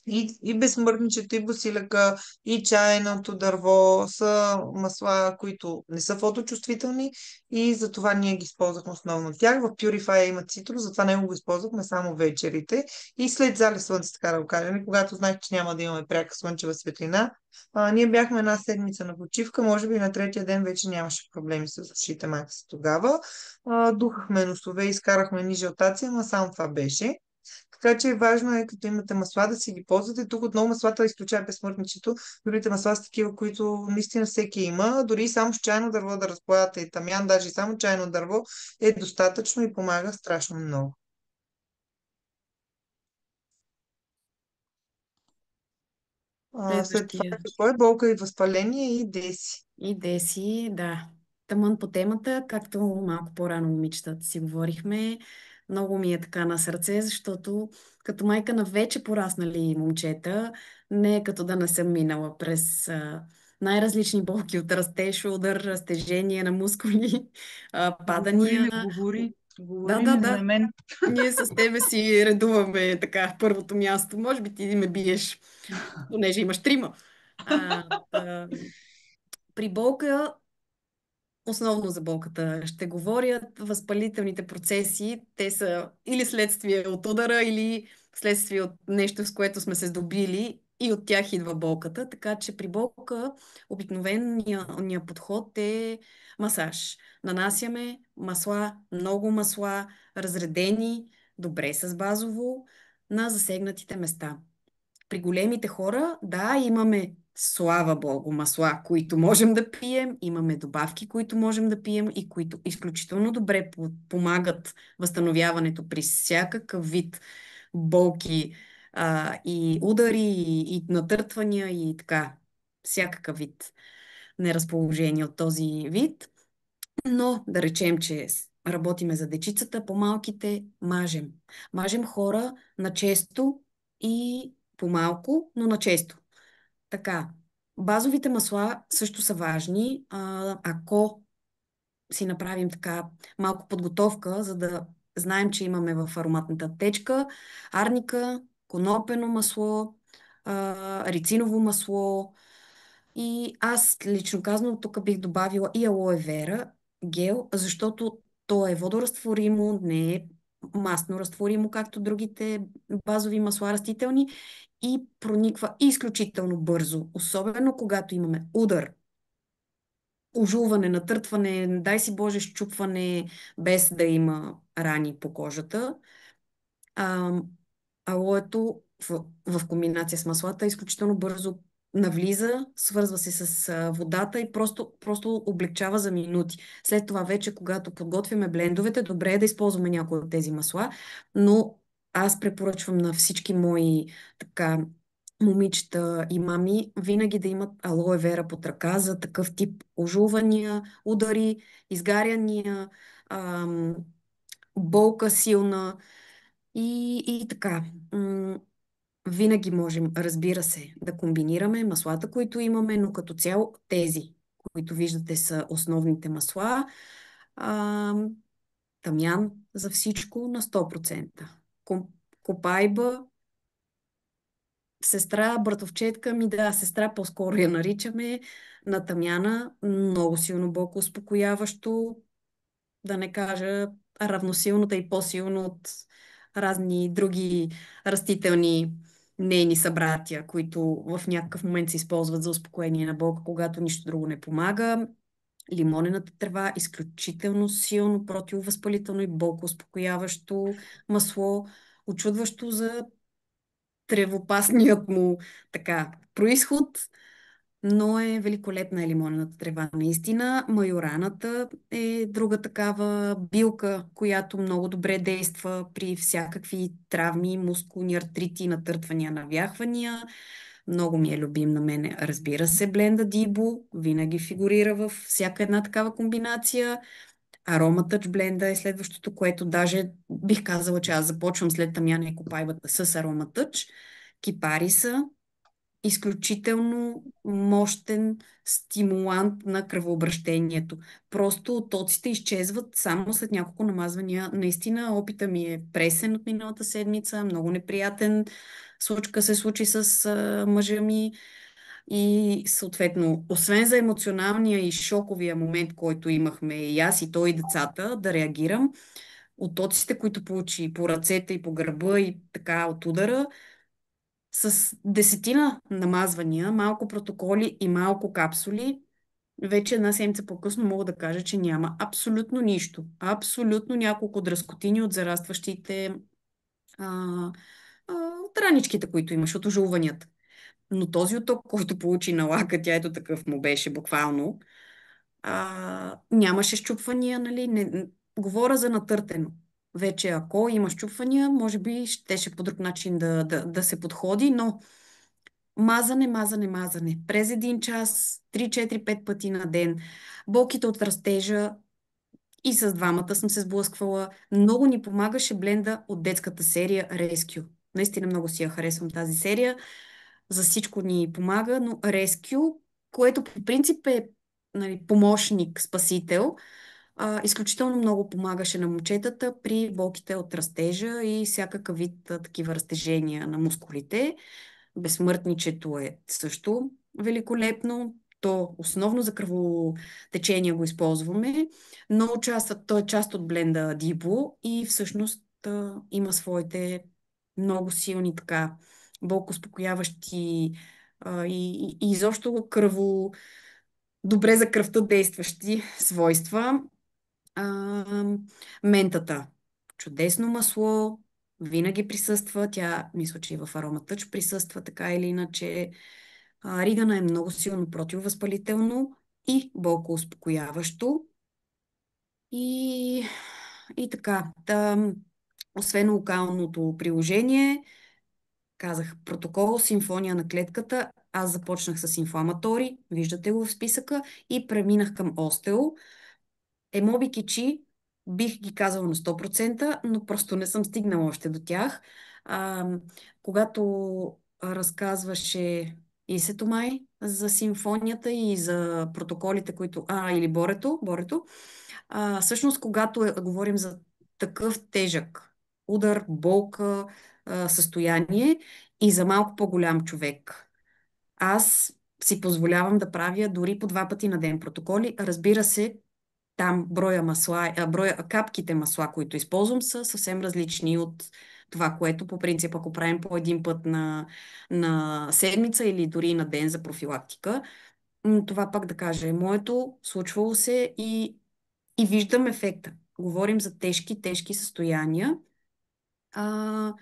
И безсмъртничето, и босилека, и чайното дърво са масла, които не са фоточувствителни и затова ние ги използвахме основно от тях. В Purify има цитрус, затова него го използвахме само вечерите и след залез слънце, така да го кажем, когато знаех, че няма да имаме пряка слънчева светлина. Ние бяхме една седмица на почивка, може би на третия ден вече нямаше проблеми с ушите майка си тогава. Духахме носове, изкарахме ни жълтаци, но само това беше. Така че важно е, като имате масла, да си ги ползвате. Тук отново маслата изключая безсмъртничето. Другите масла са такива, които наистина всеки има. Дори само с чайно дърво да разполагате и тамян, даже и само чайно дърво е достатъчно и помага страшно много. След това Следващия. какво е? Болка и възпаление и деси. И Деси, да. Тъмън по темата, както малко по-рано момичетата си говорихме. Много ми е така на сърце, защото като майка на вече пораснали момчета, не е като да не съм минала през най-различни болки от растеж, удар, разтежение на мускули, Говори, падания. не говори. Да, Говори, да, не за да. мен. Ние с тебе си редуваме така първото място. Може би ти ме биеш, понеже имаш трима. А, а, при болка, основно за болката ще говорят, възпалителните процеси, те са или следствие от удара, или следствие от нещо, с което сме се здобили и от тях идва болката. Така че при болка обикновеният подход е масаж. Нанасяме масла, много масла, разредени, добре с базово, на засегнатите места. При големите хора, да, имаме, слава Богу, масла, които можем да пием, имаме добавки, които можем да пием и които изключително добре помагат възстановяването при всякакъв вид болки и удари, и натъртвания, и така, всякакъв вид неразположение от този вид. Но да речем, че работиме за дечицата, по-малките мажем. Мажем хора на често и по-малко, но на често. Така, базовите масла също са важни. Ако си направим така малко подготовка, за да знаем, че имаме в ароматната аптечка арника, конопено масло, рициново масло, и аз лично казвам, тук бих добавила и алоe вера гел, защото то е водоразтворимо, не е масно разтворимо, както другите базови масла растителни, и прониква изключително бързо, особено когато имаме удар, ожулване, натъртване, дай си Боже, щупване, без да има рани по кожата. А, алоето в комбинация с маслата изключително бързо навлиза, свързва се с водата и просто облегчава за минути. След това вече, когато подготвяме блендовете, добре е да използваме някои от тези масла, но аз препоръчвам на всички мои така момичета и мами винаги да имат алоe вера под ръка за такъв тип ожувания, удари, изгаряния, ам, болка силна. И така, винаги можем, разбира се, да комбинираме маслата, които имаме, но като цяло тези, които виждате, са основните масла. А, Тамян за всичко на 100%. Копайба, сестра, братовчетка ми, да, сестра по-скоро я наричаме, на тамяна, много силно болко успокояващо, да не кажа равносилната и по-силно от разни други растителни нейни събратия, които в някакъв момент се използват за успокоение на болка, когато нищо друго не помага. Лимонената трева, изключително силно противовъзпалително и болкоуспокояващо масло, очудващо за тревопасният му така происход, но е великолепна е лимонената трева. Наистина, майораната е друга такава билка, която много добре действа при всякакви травми, мускулни артрити, натъртвания, навяхвания. Много ми е любим на мене. Разбира се, бленда Дибо винаги фигурира във всяка една такава комбинация. Арома Touch бленда е следващото, което даже бих казала, че аз започвам след тамяна и копайбата с Арома Touch. Кипариса, изключително мощен стимулант на кръвообращението. Просто оттоците изчезват само след няколко намазвания. Наистина опита ми е пресен от миналата седмица, много неприятен. Случка се случи с мъжа ми и съответно, освен за емоционалния и шоковия момент, който имахме и аз и той и децата, да реагирам, оттоците, които получи по ръцете и по гърба и така от удара, с десетина намазвания, малко протоколи и малко капсули, вече една седмица по-късно мога да кажа, че няма абсолютно нищо. Абсолютно няколко дръскотини от зарастващите а, от раничките, които имаш, от ожулванията. Но този отток, който получи на лакътя, ето такъв му беше буквално, нямаше щупвания, нали? Говоря за натъртено. Вече ако има щупвания, може би щеше по друг начин да се подходи, но мазане, мазане, мазане. През един час, 3-4-5 пъти на ден. Болките от растежа и с двамата съм се сблъсквала. Много ни помагаше бленда от детската серия Rescue. Наистина много си я харесвам тази серия. За всичко ни помага, но Rescue, което по принцип е, нали, помощник, спасител, изключително много помагаше на момчетата при болките от растежа и всякакъв вид такива разтежения на мускулите. Безсмъртничето е също великолепно. То основно за кръвотечение го използваме, но той е част от бленда Дибо и всъщност има своите много силни така болкоуспокояващи и изобщо добре за кръвта действащи свойства. А, Ментата. Чудесно масло, винаги присъства. Тя, мисля, че и в Арома Тъч присъства, така или иначе. Ригана е много силно противовъзпалително и болкоуспокояващо. И, и така. Освен локалното приложение, казах протокол, симфония на клетката. Аз започнах с инфламатори, виждате го в списъка, и преминах към остео. Емоби кичи, бих ги казала на 100%, но просто не съм стигнала още до тях. А, Когато разказваше Исето май за симфонията и за протоколите, които... или Борето. Всъщност, когато говорим за такъв тежък удар, болка, състояние и за малко по-голям човек, аз си позволявам да правя дори по 2 пъти на ден протоколи. Разбира се, там капките масла, които използвам, са съвсем различни от това, което по принцип, ако правим по един път на седмица или дори на ден за профилактика. Това пак да кажа е моето, случвало се и виждам ефекта. Говорим за тежки състояния. А,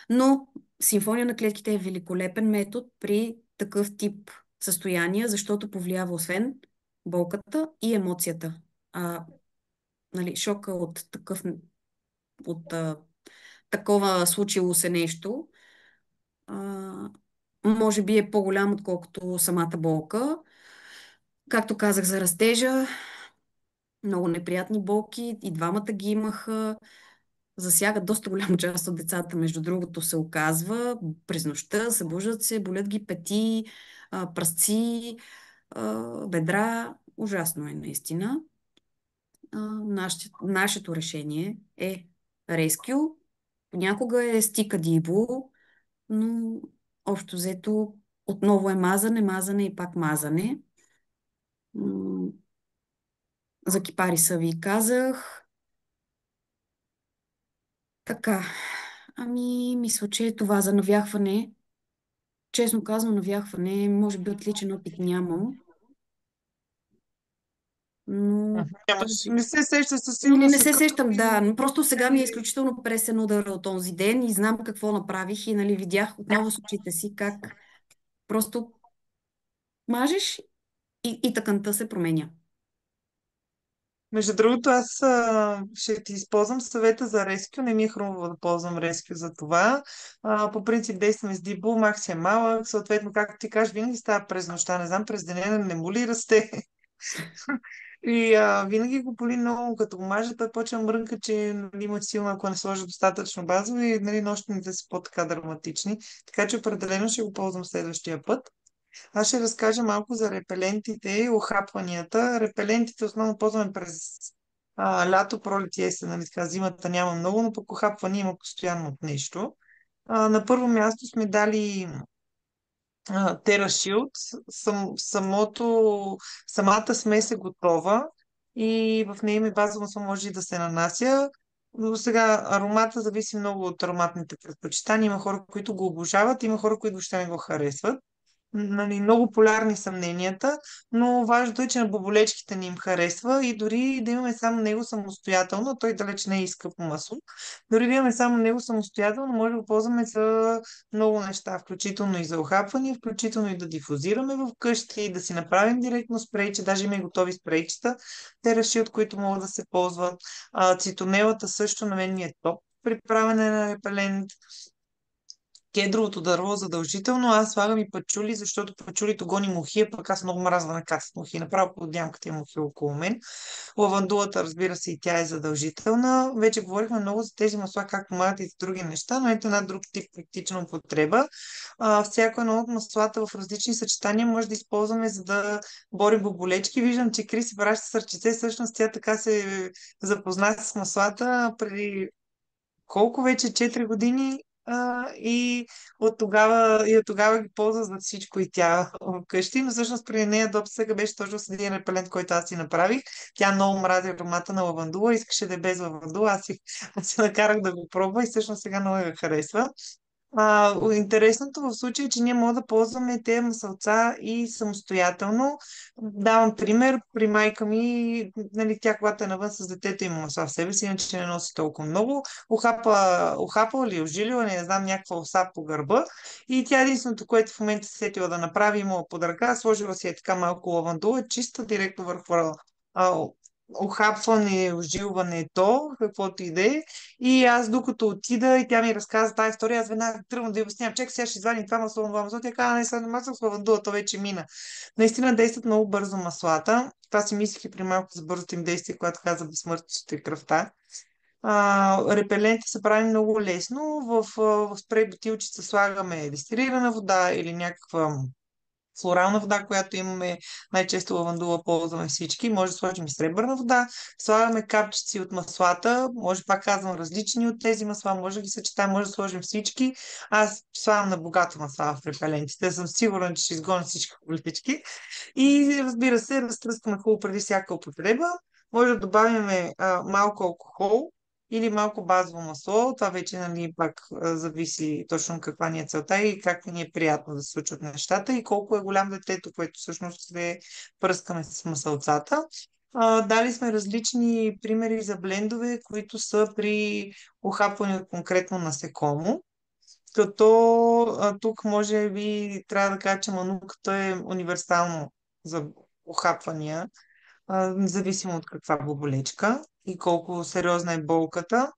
но симфония на клетките е великолепен метод при такъв тип състояния, защото повлиява освен болката и емоцията. Нали, шока от такова случило се нещо, а, може би е по-голям, отколкото самата болка. Както казах за растежа, много неприятни болки, и двамата ги имаха. Засягат доста голяма част от децата, между другото, се оказва. През нощта събуждат се, болят ги пети, пръсци, бедра. Ужасно е наистина. Нашето решение е Rescue. Понякога е стика дибо, но общо взето отново е мазане, мазане и пак мазане. За кипариса ви казах. Така, мисля, че е това за навяхване. Честно казано, навяхване, може би отличен опит нямам. Но този... Не се сеща със Или не сигурност от се като сещам, да. Но просто сега ми е нали, изключително пресен удар от този ден и знам какво направих и нали, видях отново с очите си как просто мажеш и тъканта се променя. Между другото, аз ще ти използвам съвета за рескю. Не ми е хрумво да ползвам рескю за това. По принцип действаме с Дибо, Макс е малък. Съответно, както ти кажеш, винаги става през нощта. Не знам, през деня не му ли расте. И винаги го боли много, като го мажа, той почва да мрънка, че нали, има силно, ако не сложи достатъчно базово и нали, нощните са по-така драматични. Така че определено ще го ползвам следващия път. Аз ще разкажа малко за репелентите и охапванията. Репелентите основно ползваме през лято, пролет и есен, нали така, зимата няма много, но пък охапвания има постоянно от нещо. На първо място сме дали TerraShield. Самата смес е готова и в нея има и базово масло, може и да се нанася. До сега аромата зависи много от ароматните предпочитания. Има хора, които го обожават, има хора, които въобще не го харесват. Нали, много полярни са мненията, но важното е, че на боболечките ни им харесва и дори да имаме само него самостоятелно, той далеч не е и скъпо масло, дори да имаме само него самостоятелно, може да го ползваме за много неща, включително и за охапване, включително и да дифузираме в къщи, да си направим директно спрейче, даже има и готови спрейчета, те реши, от които могат да се ползват. Цитонелата също на мен ми е топ при правене на репелент. Кедровото дърво задължително. Аз слагам и пачули, защото пачулито гони мухи, а пък аз много мразя да накацат мухи. Направо под ямката има мухи около мен. Лавандулата, разбира се, и тя е задължителна. Вече говорихме много за тези масла, как помагат и за други неща, но ето една друг тип практична употреба. Всяко едно от маслата в различни съчетания може да използваме, за да борим боболечки. Виждам, че Криси праща сърчице. Всъщност тя така се запозна с маслата преди колко вече 4 години и от тогава ги ползва за всичко и тя вкъщи, но всъщност при нея допсъка беше точно с един репелент, който аз си направих. Тя много мрази аромата на лавандула, искаше да е без лавандула, аз си накарах да го пробва и всъщност сега много я харесва. Интересното в случая е, че ние можем да ползваме тези масълца и самостоятелно. Давам пример, при майка ми, нали, тя когато е навън с детето има масла в себе си, иначе не носи толкова много. Ухапала или ожилила, не знам, някаква оса по гърба. И тя единственото, което в момента се сетила да направи, имала под ръка, сложила си е така малко лавандула, чиста директно върху а, охапване, ожилването, каквото и да е. И аз докато отида и тя ми разказа тази история, аз веднага тръгвам да я обяснявам. Чакай, сега ще извадим това масло. Тя каза, не, сега не маса с лавандула, то вече мина. Наистина действат много бързо маслата. Това си мислих и при малко за бързото им действие, когато каза безсмъртието и кръвта. Репеленти се прави много лесно. В спрей бутилчица слагаме дестилирана вода или някаква флорална вода, която имаме, най-често лавандула ползваме всички. Може да сложим и сребърна вода. Слагаме капчици от маслата. Може, пак казвам, различни от тези масла. Може да ги съчетаем, може да сложим всички. Аз слагам на богато масла в репелентите. Съм сигурна, че ще изгоня всички колички. И разбира се, разтръскаме хубаво преди всяка употреба. Може да добавим малко алкохол или малко базово масло. Това вече нали, пак зависи точно каква ни е целта и как ни е приятно да се случват нещата и колко е голям детето, което всъщност се пръскаме с масълцата. Дали сме различни примери за блендове, които са при ухапване от конкретно насекомо. Като тук може би трябва да кажа, че мануката е универсално за ухапвания, независимо от каква боболечка и колко сериозна е болката.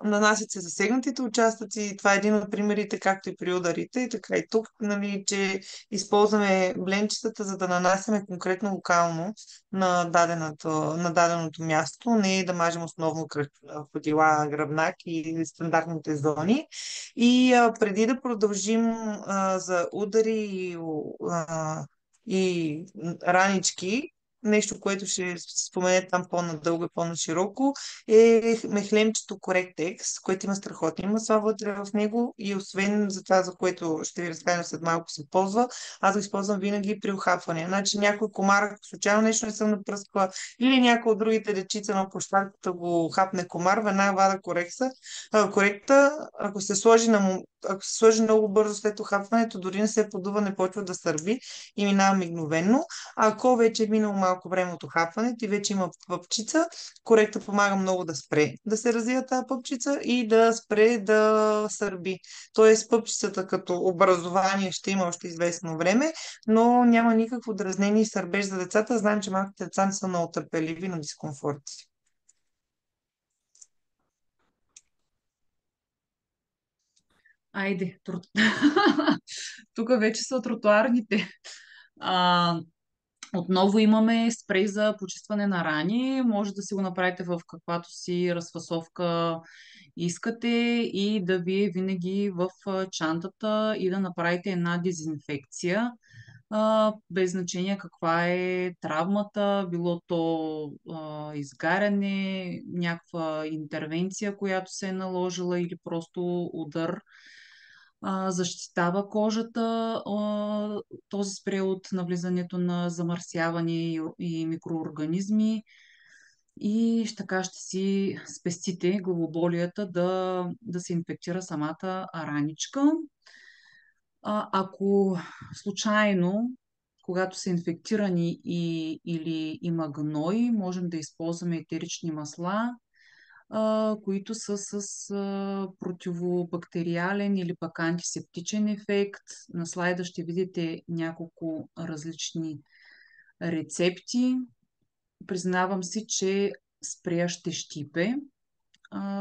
Нанасят се засегнатите участъци. Това е един от примерите, както и при ударите, така и тук, нали, че използваме бленчетата, за да нанасяме конкретно локално на даденото място, не да мажем основно кръстила, гръбнак и стандартните зони. И преди да продължим за удари и ранички, нещо, което ще спомене там по-надълго и по-нашироко, е мехлемчето Correctex, което има страхотни масла вътре в него и освен за това, за което ще ви разкажа след малко се ползва, аз го използвам винаги при ухапване. Значи някой комар, ако случайно нещо не съм напръскала, или някой от другите дечица на площадката го хапне комар, веднага вада коректа, ако се сложи ако се сложи много бързо след охапването, дори не се подува, не почва да сърби и минава мигновено. А ако вече е минало малко време от охапването и вече има пъпчица, коректа помага много да спре да се развива тази пъпчица и да спре да сърби. Тоест пъпчицата като образование ще има още известно време, но няма никакво дразнение и сърбеж за децата. Знаем, че малките деца не са много търпеливи на дискомфорти. Айде, тук вече са тротуарните. А, Отново имаме спрей за почистване на рани. Може да си го направите в каквато си разфасовка искате и да ви е винаги в чантата и да направите една дезинфекция. Без значение каква е травмата, било то изгаряне, някаква интервенция, която се е наложила или просто удар. Защитава кожата този спрей от навлизането на замърсяване и микроорганизми и така ще си спестите главоболията да се инфектира самата раничка. Ако случайно, когато са инфектирани или има гной, можем да използваме етерични масла, които са с противобактериален или пък антисептичен ефект. На слайда ще видите няколко различни рецепти. Признавам си, че спрея ще щипе,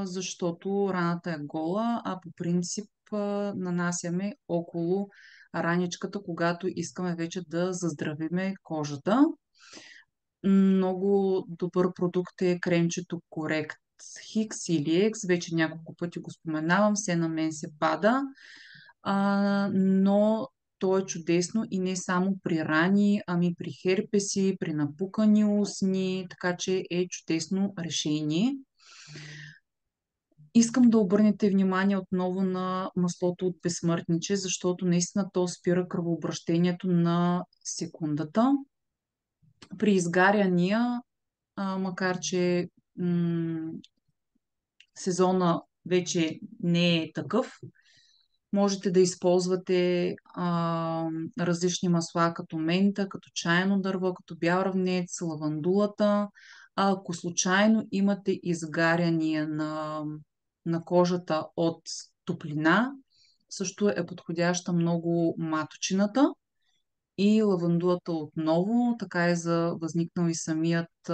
защото раната е гола, а по принцип нанасяме около раничката, когато искаме вече да заздравиме кожата. Много добър продукт е кремчето Correct Хикс или X. Вече няколко пъти го споменавам, все на мен се пада, но то е чудесно и не само при рани, ами при херпеси, при напукани устни, така че е чудесно решение. Искам да обърнете внимание отново на маслото от безсмъртниче, защото наистина то спира кръвообращението на секундата. При изгаряния, макар че сезона вече не е такъв, можете да използвате различни масла, като мента, като чайно дърво, като бял равнец, лавандулата. Ако случайно имате изгаряния на кожата от топлина, също е подходяща много маточината и лавандулата отново. Така е за възникнал и самият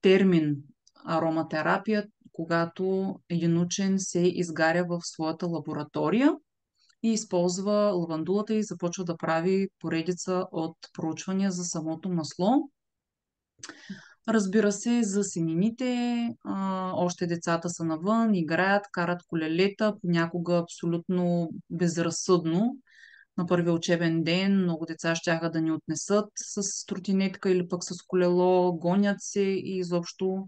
термин ароматерапия, когато един учен се изгаря в своята лаборатория и използва лавандулата и започва да прави поредица от проучвания за самото масло. Разбира се, за сенините, още децата са навън, играят, карат колелета, понякога абсолютно безразсъдно. На първия учебен ден много деца щяха да ни отнесат с тротинетка или пък с колело, гонят се и изобщо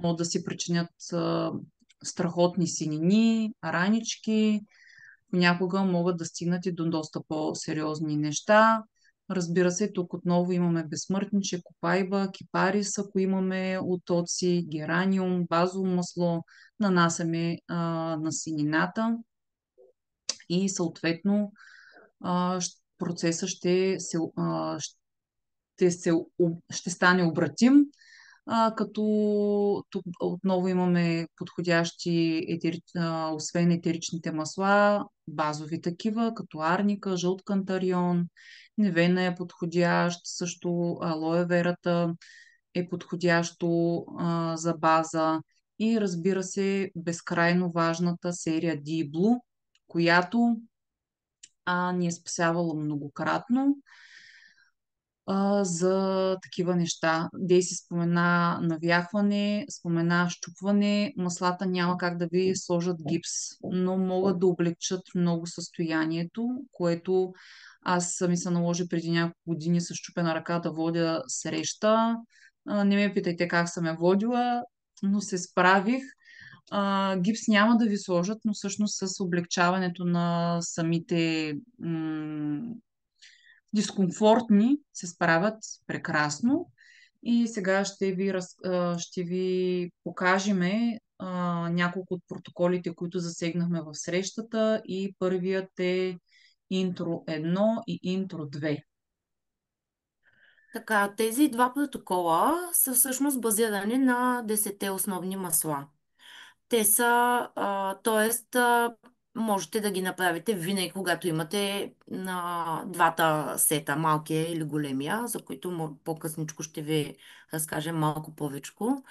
могат да си причинят страхотни синини, ранички, понякога могат да стигнат и до доста по-сериозни неща. Разбира се, тук отново имаме безсмъртниче, копайба, кипарис, ако имаме отоци, гераниум, базово масло, нанасяме на синината и съответно процесът ще стане обратим, като тук отново имаме подходящи, освен етеричните масла, базови такива, като арника, жълт кантарион, невена е подходящ, също алоe верата е подходящо за база и разбира се безкрайно важната серия D-Blue, която ни е спасявала многократно за такива неща. Дейси спомена навяхване, спомена щупване. Маслата няма как да ви сложат гипс, но могат да облегчат много състоянието, което аз ми се наложи преди няколко години с щупена ръка да водя среща. Не ме питайте как съм я водила, но се справих. Гипс няма да ви сложат, но всъщност с облегчаването на самите дискомфортни се справят прекрасно. И сега ще ви покажем няколко от протоколите, които засегнахме в срещата, и първият е интро 1 и интро 2. Така, тези два протокола са всъщност базирани на 10 основни масла. Те са, т.е. можете да ги направите винаги, когато имате двата сета, малкия или големия, за които по-късничко ще ви разкажем малко повечко.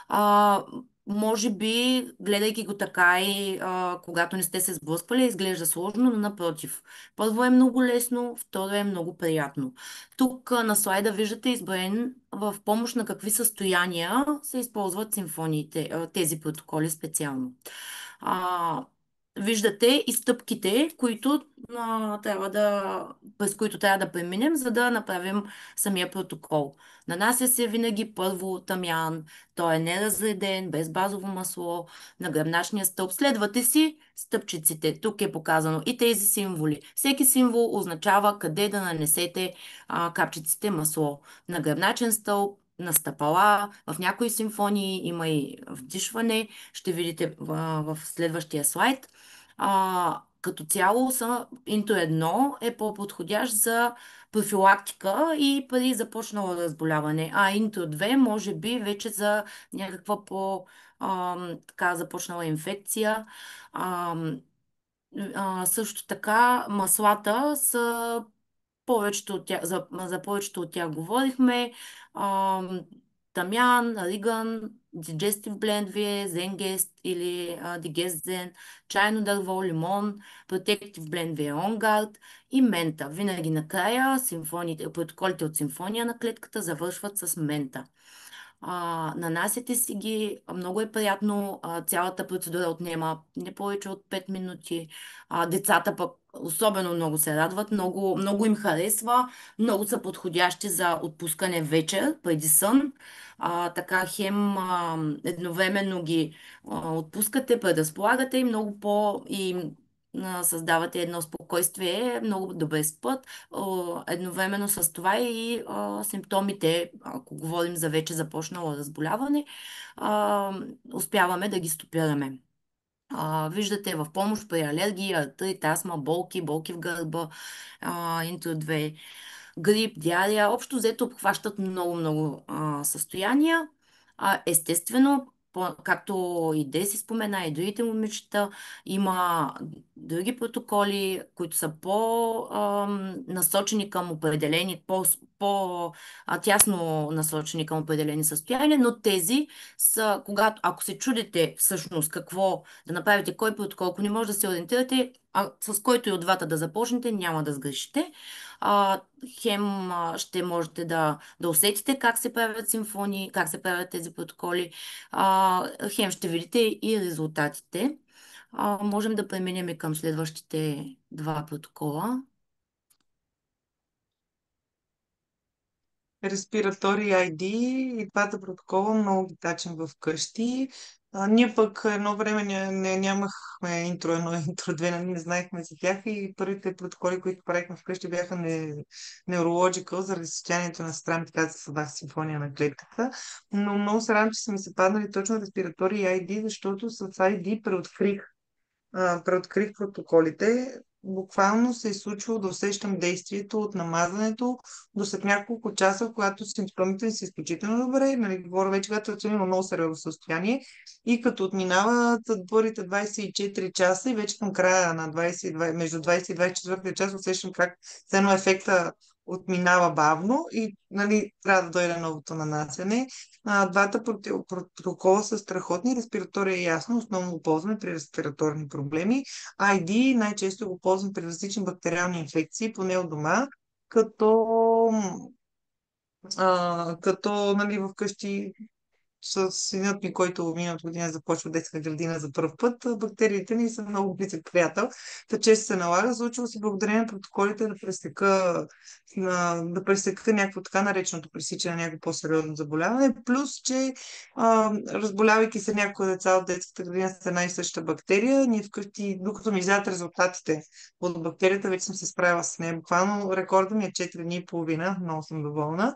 А, може би, гледайки го така и когато не сте се сблъсквали, изглежда сложно, но напротив. Първо е много лесно, второ е много приятно. Тук на слайда виждате изброен в помощ на какви състояния се използват симфониите, тези протоколи специално. А, виждате и стъпките, през които трябва да преминем, за да направим самия протокол. Нанася се винаги първо тамян, той е неразреден, без базово масло, на гръбначния стълб. Следвате си стъпчиците. Тук е показано и тези символи. Всеки символ означава къде да нанесете капчиците масло. На гръбначен стълб, на стъпала, в някои симфонии има и вдишване. Ще видите в следващия слайд. Като цяло Инто 1 е по-подходящ за профилактика и при започнало разболяване, а Инто 2 може би вече за някаква така започнала инфекция. Ам, също така маслата са повечето от тях, за повечето от тях говорихме. Ам, Тамян, Риган, Digestive Blend ви е, Зенгест или Дигестзен, чайно дърво, лимон, Protective Blend ви е Онгард и мента. Винаги накрая протоколите от симфония на клетката завършват с мента. Нанасяте си ги, много е приятно, цялата процедура отнема не повече от 5 минути. Децата пък особено много се радват, много, много им харесва, много са подходящи за отпускане вечер, преди сън. Така хем едновременно ги отпускате, предразполагате и много създавате едно спокойствие, много добре спът. Едновременно с това и симптомите, ако говорим за вече започнало разболяване, успяваме да ги стопираме. Виждате в помощ при алергии, артрит, астма, болки в гърба, интро 2, грип, диария. Общо взето обхващат много състояния. Естествено, както и Деси спомена, и другите момичета, има други протоколи, които са по-насочени към определени, по-тясно насочени към определени състояния, но тези са, ако се чудите всъщност какво да направите, кой протокол, ако не може да се ориентирате, с който и от двата да започнете, няма да сгрешите. Хем ще можете да усетите как се правят симфонии, как се правят тези протоколи. Хем ще видите и резултатите. Можем да преминем и към следващите два протокола. Респиратори ID и двата протокола много ги тачим в къщи. Ние пък едно време нямахме интро 1 и интро 2, не знаехме за тях и първите протоколи, които правихме вкъщи, бяха Neurological заради състоянието на стран, така се създах симфония на клетката. Но много се радвам, че са ми се паднали точно респиратори и ID, защото с ID преоткрих протоколите. Буквално се е случвало да усещам действието от намазването до след няколко часа, когато симптомите ми са изключително добре. Нали, говоря вече, когато съм имала много сериозно състояние. И като отминават първите 24 часа и вече към края на 22, между 20 и 24 часа усещам как ценно ефекта отминава бавно и нали, трябва да дойде новото нанасяне. Двата протокола са страхотни. Респиратория е ясно, основно го ползваме при респираторни проблеми. ID най-често го ползвам при различни бактериални инфекции, поне от дома, като нали, вкъщи с синът ми, който миналата година започва детска градина за първ път, бактериите ни са много близък приятел. Та често се налага, случва се благодарение на протоколите да пресека някакво така нареченото пресичане на някакво по-сериозно заболяване, плюс, че разболявайки се някои деца от детската градина с една и съща бактерия, ние вкъщи, докато ми вземат резултатите от бактерията, вече съм се справила с нея. Буквално рекорда ми е 4 дни и половина, много съм доволна.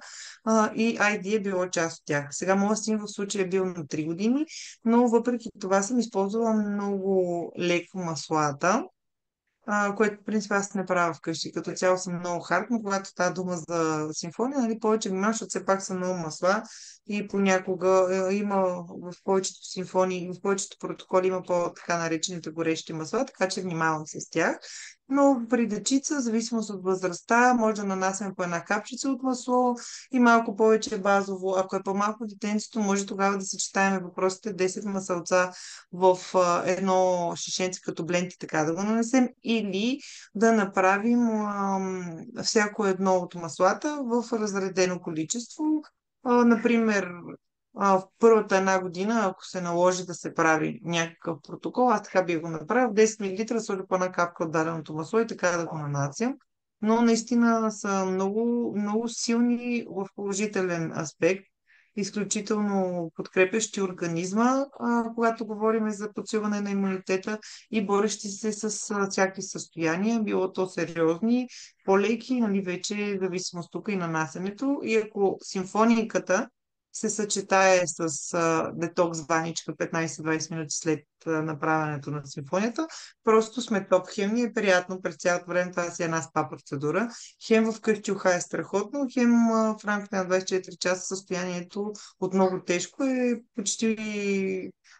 И ID е било част от тях. Сега моят син в случая е бил на 3 години, но въпреки това съм използвала много леко маслата, което в принцип аз не правя вкъщи. Като цяло съм много хард, но когато става дума за симфония, нали, повече внимавам, защото все пак са много масла и понякога има в повечето симфонии, в повечето протоколи има по-така наречените горещи масла, така че внимавам с тях. Но при дечица, в зависимост от възрастта, може да нанасяме по една капчица от масло и малко повече базово. Ако е по-малко детенцето, може тогава да съчетаем въпросите 10 масълца в едно шишенце като бленти, така да го нанесем, или да направим всяко едно от маслата в разредено количество. Например, в първата една година, ако се наложи да се прави някакъв протокол, аз така би го направил, в 10 мл сложа по една капка от даденото масло и така да го нанасям. Но наистина са много, много силни в положителен аспект, изключително подкрепящи организма, когато говорим за подсилване на имунитета и борещи се с всякакви състояния, било то сериозни, по-леки, нали, вече зависимост тук и нанасенето. И ако симфониката се съчетае с детокс ваничка 15-20 минути след направянето на симфонията, просто сме топ. Хем ни е приятно през цялото време, това си е една спа процедура. Хем вкъщи уха е страхотно, хем в рамките на 24 часа състоянието от много тежко е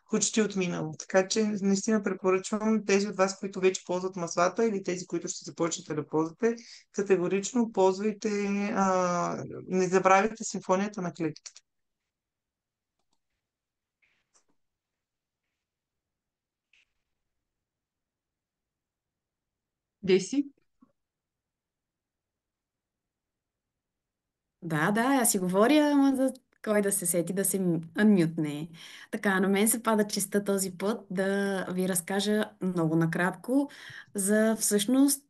почти отминало. Така че наистина препоръчвам тези от вас, които вече ползват маслата или тези, които ще започнете да ползвате, категорично ползвайте, не забравяйте симфонията на клетките. Деси? Да, да, аз си говоря, ама за кой да се сети да се анмютне. Така, на мен се пада честа този път да ви разкажа много накратко за всъщност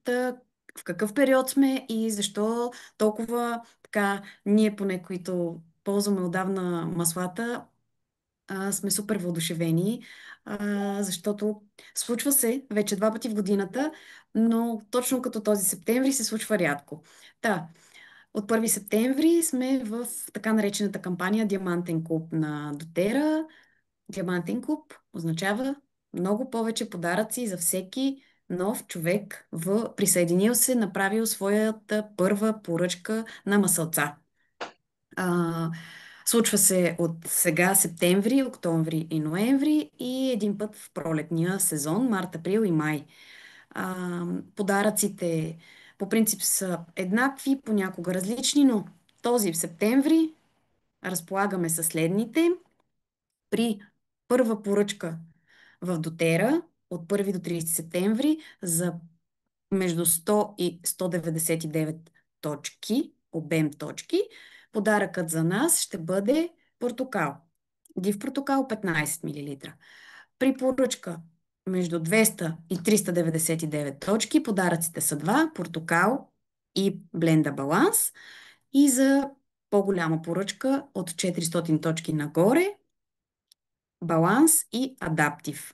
в какъв период сме и защо толкова така ние, поне които ползваме отдавна маслата, сме супер въодушевени, защото случва се вече 2 пъти в годината, но точно като този септември се случва рядко. Та, от 1 септември сме в така наречената кампания Диамантен клуб на Дотера. Диамантен клуб означава много повече подаръци за всеки нов човек, присъединил се, направил своята първа поръчка на масълца. А, Случва се от сега септември, октомври и ноември и един път в пролетния сезон, март, април и май. Подаръците по принцип са еднакви, понякога различни, но този в септември разполагаме със следните. При първа поръчка в Дотера от 1 до 30 септември за между 100 и 199 точки, обем точки, подаръкът за нас ще бъде портокал. Див портокал 15 мл. При поръчка между 200 и 399 точки, подаръците са два, портокал и бленда баланс. И за по-голяма поръчка от 400 точки нагоре, баланс и адаптив.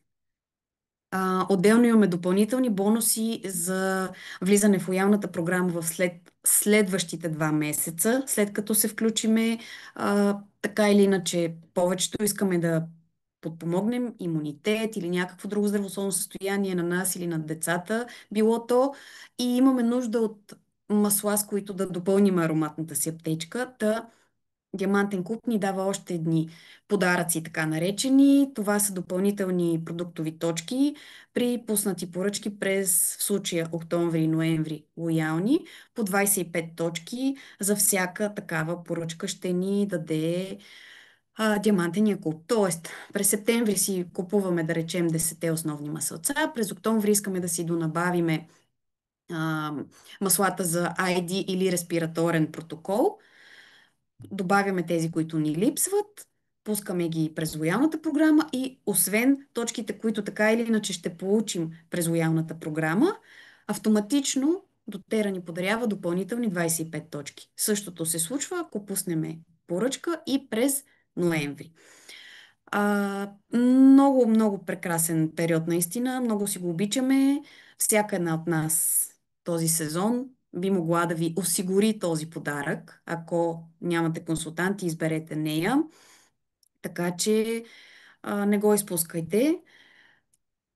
Отделно имаме допълнителни бонуси за влизане в лоялната програма в следващите 2 месеца, след като се включиме. Така или иначе, повечето искаме да подпомогнем имунитет или някакво друго здравословно състояние на нас или на децата, било то, и имаме нужда от масла, с които да допълним ароматната си аптечка. Диамантен клуб ни дава още едни подаръци, така наречени. Това са допълнителни продуктови точки при пуснати поръчки през, в случая октомври и ноември, лоялни. По 25 точки за всяка такава поръчка ще ни даде диамантения клуб. Тоест, през септември си купуваме, да речем, 10 основни масълца, през октомври искаме да си донабавиме маслата за ID или респираторен протокол. Добавяме тези, които ни липсват, пускаме ги през лоялната програма и освен точките, които така или иначе ще получим през лоялната програма, автоматично Дотера ни подарява допълнителни 25 точки. Същото се случва, ако пуснем поръчка и през ноември. Много, много прекрасен период наистина. Много си го обичаме. Всяка една от нас този сезон би могла да ви осигури този подарък. Ако нямате консултанти, изберете нея. Така че не го изпускайте.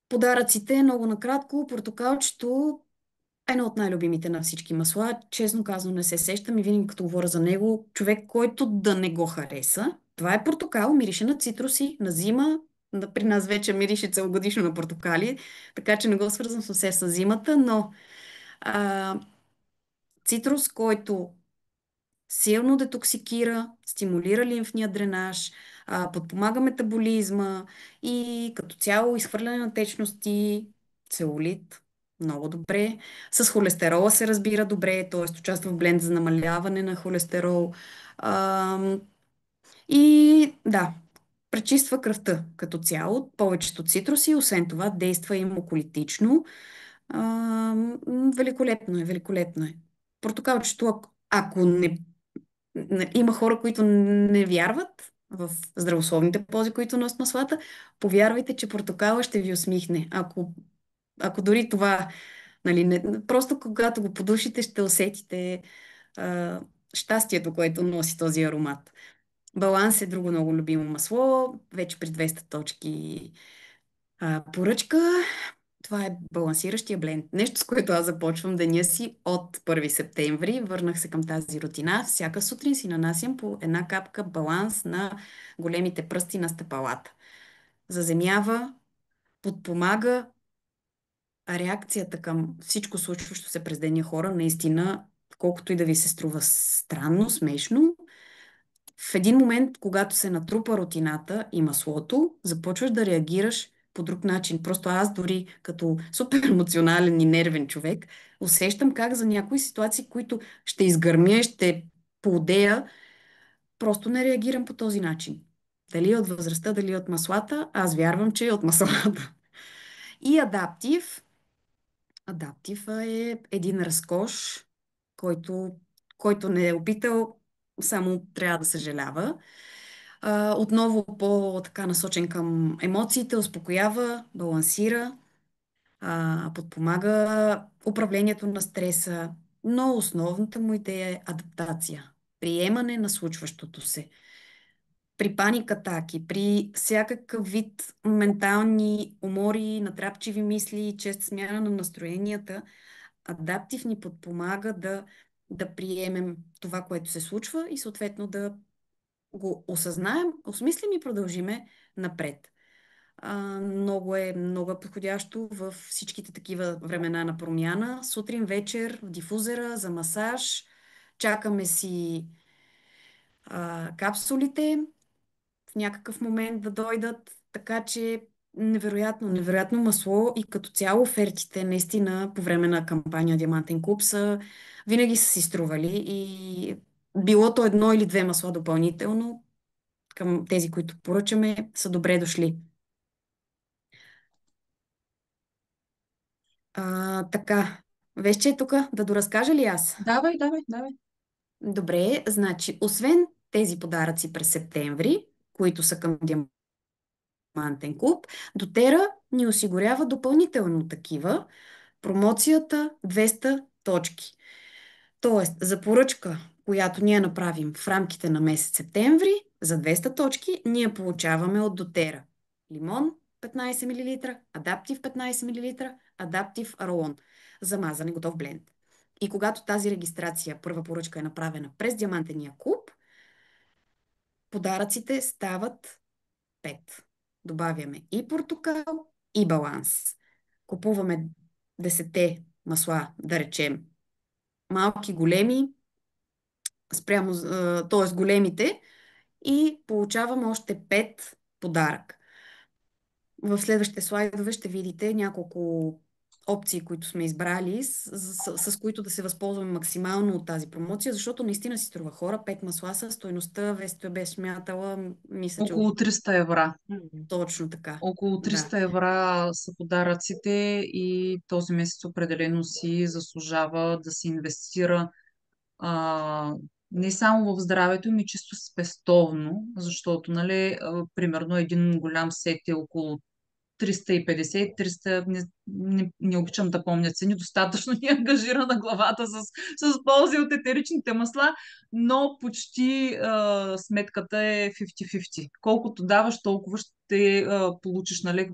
Подаръците, много накратко, портокалчето е едно от най-любимите на всички масла. Честно казано не се сещам и винаги като говоря за него, човек, който да не го хареса. Това е портокал, мирише на цитруси, на зима. При нас вече мирише целогодишно на портокали, така че не го свързвам съвсем с зимата, но а, цитрус, който силно детоксикира, стимулира лимфния дренаж, подпомага метаболизма и като цяло изхвърляне на течности, целулит, много добре. С холестерола се разбира добре, т.е. участва в бленд за намаляване на холестерол. А, и да, пречиства кръвта като цяло. Повечето цитруси, освен това, действа и муколитично. Великолепно е, великолепно е. Портокалчето, ако има хора, които не вярват в здравословните ползи, които носят маслата, повярвайте, че портокала ще ви усмихне. Ако дори това, нали, просто когато го подушите, ще усетите а, щастието, което носи този аромат. Баланс е друго много любимо масло, вече при 200 точки поръчка. Това е балансиращия бленд. Нещо, с което аз започвам деня си от 1 септември. Върнах се към тази рутина. Всяка сутрин си нанасям по една капка баланс на големите пръсти на стъпалата. Заземява, подпомага реакцията към всичко случващо се през деня хора. Наистина, колкото и да ви се струва странно, смешно, в един момент, когато се натрупа рутината и маслото, започваш да реагираш по друг начин. Просто аз дори като супер емоционален и нервен човек, усещам как за някои ситуации, които ще изгърмя, ще поудея, просто не реагирам по този начин. Дали е от възрастта, дали е от маслата, аз вярвам, че е от маслата. И адаптив. Адаптив е един разкош, който не е опитал, само трябва да съжалява. Отново по-така насочен към емоциите, успокоява, балансира, подпомага управлението на стреса, но основната му идея е адаптация, приемане на случващото се. При паникатаки, при всякакъв вид ментални умори, натрапчиви мисли, честа смяна на настроенията, адаптив ни подпомага да приемем това, което се случва и съответно да го осъзнаем, осмислим и продължиме напред. Много е подходящо в всичките такива времена на промяна. Сутрин, вечер, в дифузера за масаж. Чакаме си капсулите в някакъв момент да дойдат. Така че невероятно, невероятно масло и като цяло офертите наистина по време на кампания Диамантен клуб са винаги са си стрували и било то едно или две масла допълнително към тези, които поръчаме, са добре дошли. Така, вече е тук да доразкажа ли аз? Давай, давай, давай. Добре, значи, освен тези подаръци през септември, които са към Диамантен клуб, Дотера ни осигурява допълнително такива. Промоцията 200 точки. Тоест, за поръчка, която ние направим в рамките на месец септември, за 200 точки, ние получаваме от Дотера лимон 15 мл, адаптив 15 мл, адаптив ролон за мазане готов бленд. И когато тази регистрация, първа поръчка е направена през Диамантения клуб, подаръците стават 5. Добавяме и портокал, и баланс. Купуваме 10 масла, да речем, малки, големи, спрямо, т.е. големите, и получавам още 5 подарък. В следващите слайдове ще видите няколко опции, които сме избрали, с които да се възползваме максимално от тази промоция, защото наистина си струва хора. 5 масла са стойността, Весто бе смятала, мисля, че Около 300 евра. точно така. Около Да. 300 евра са подаръците и този месец определено си заслужава да се инвестира не само в здравето ми, чисто спестовно, защото, нали, примерно един голям сет е около 350, 300, не обичам да помня цени, достатъчно ни ангажира на главата с ползи от етеричните масла, но почти сметката е 50-50. Колкото даваш, толкова ще получиш, нали,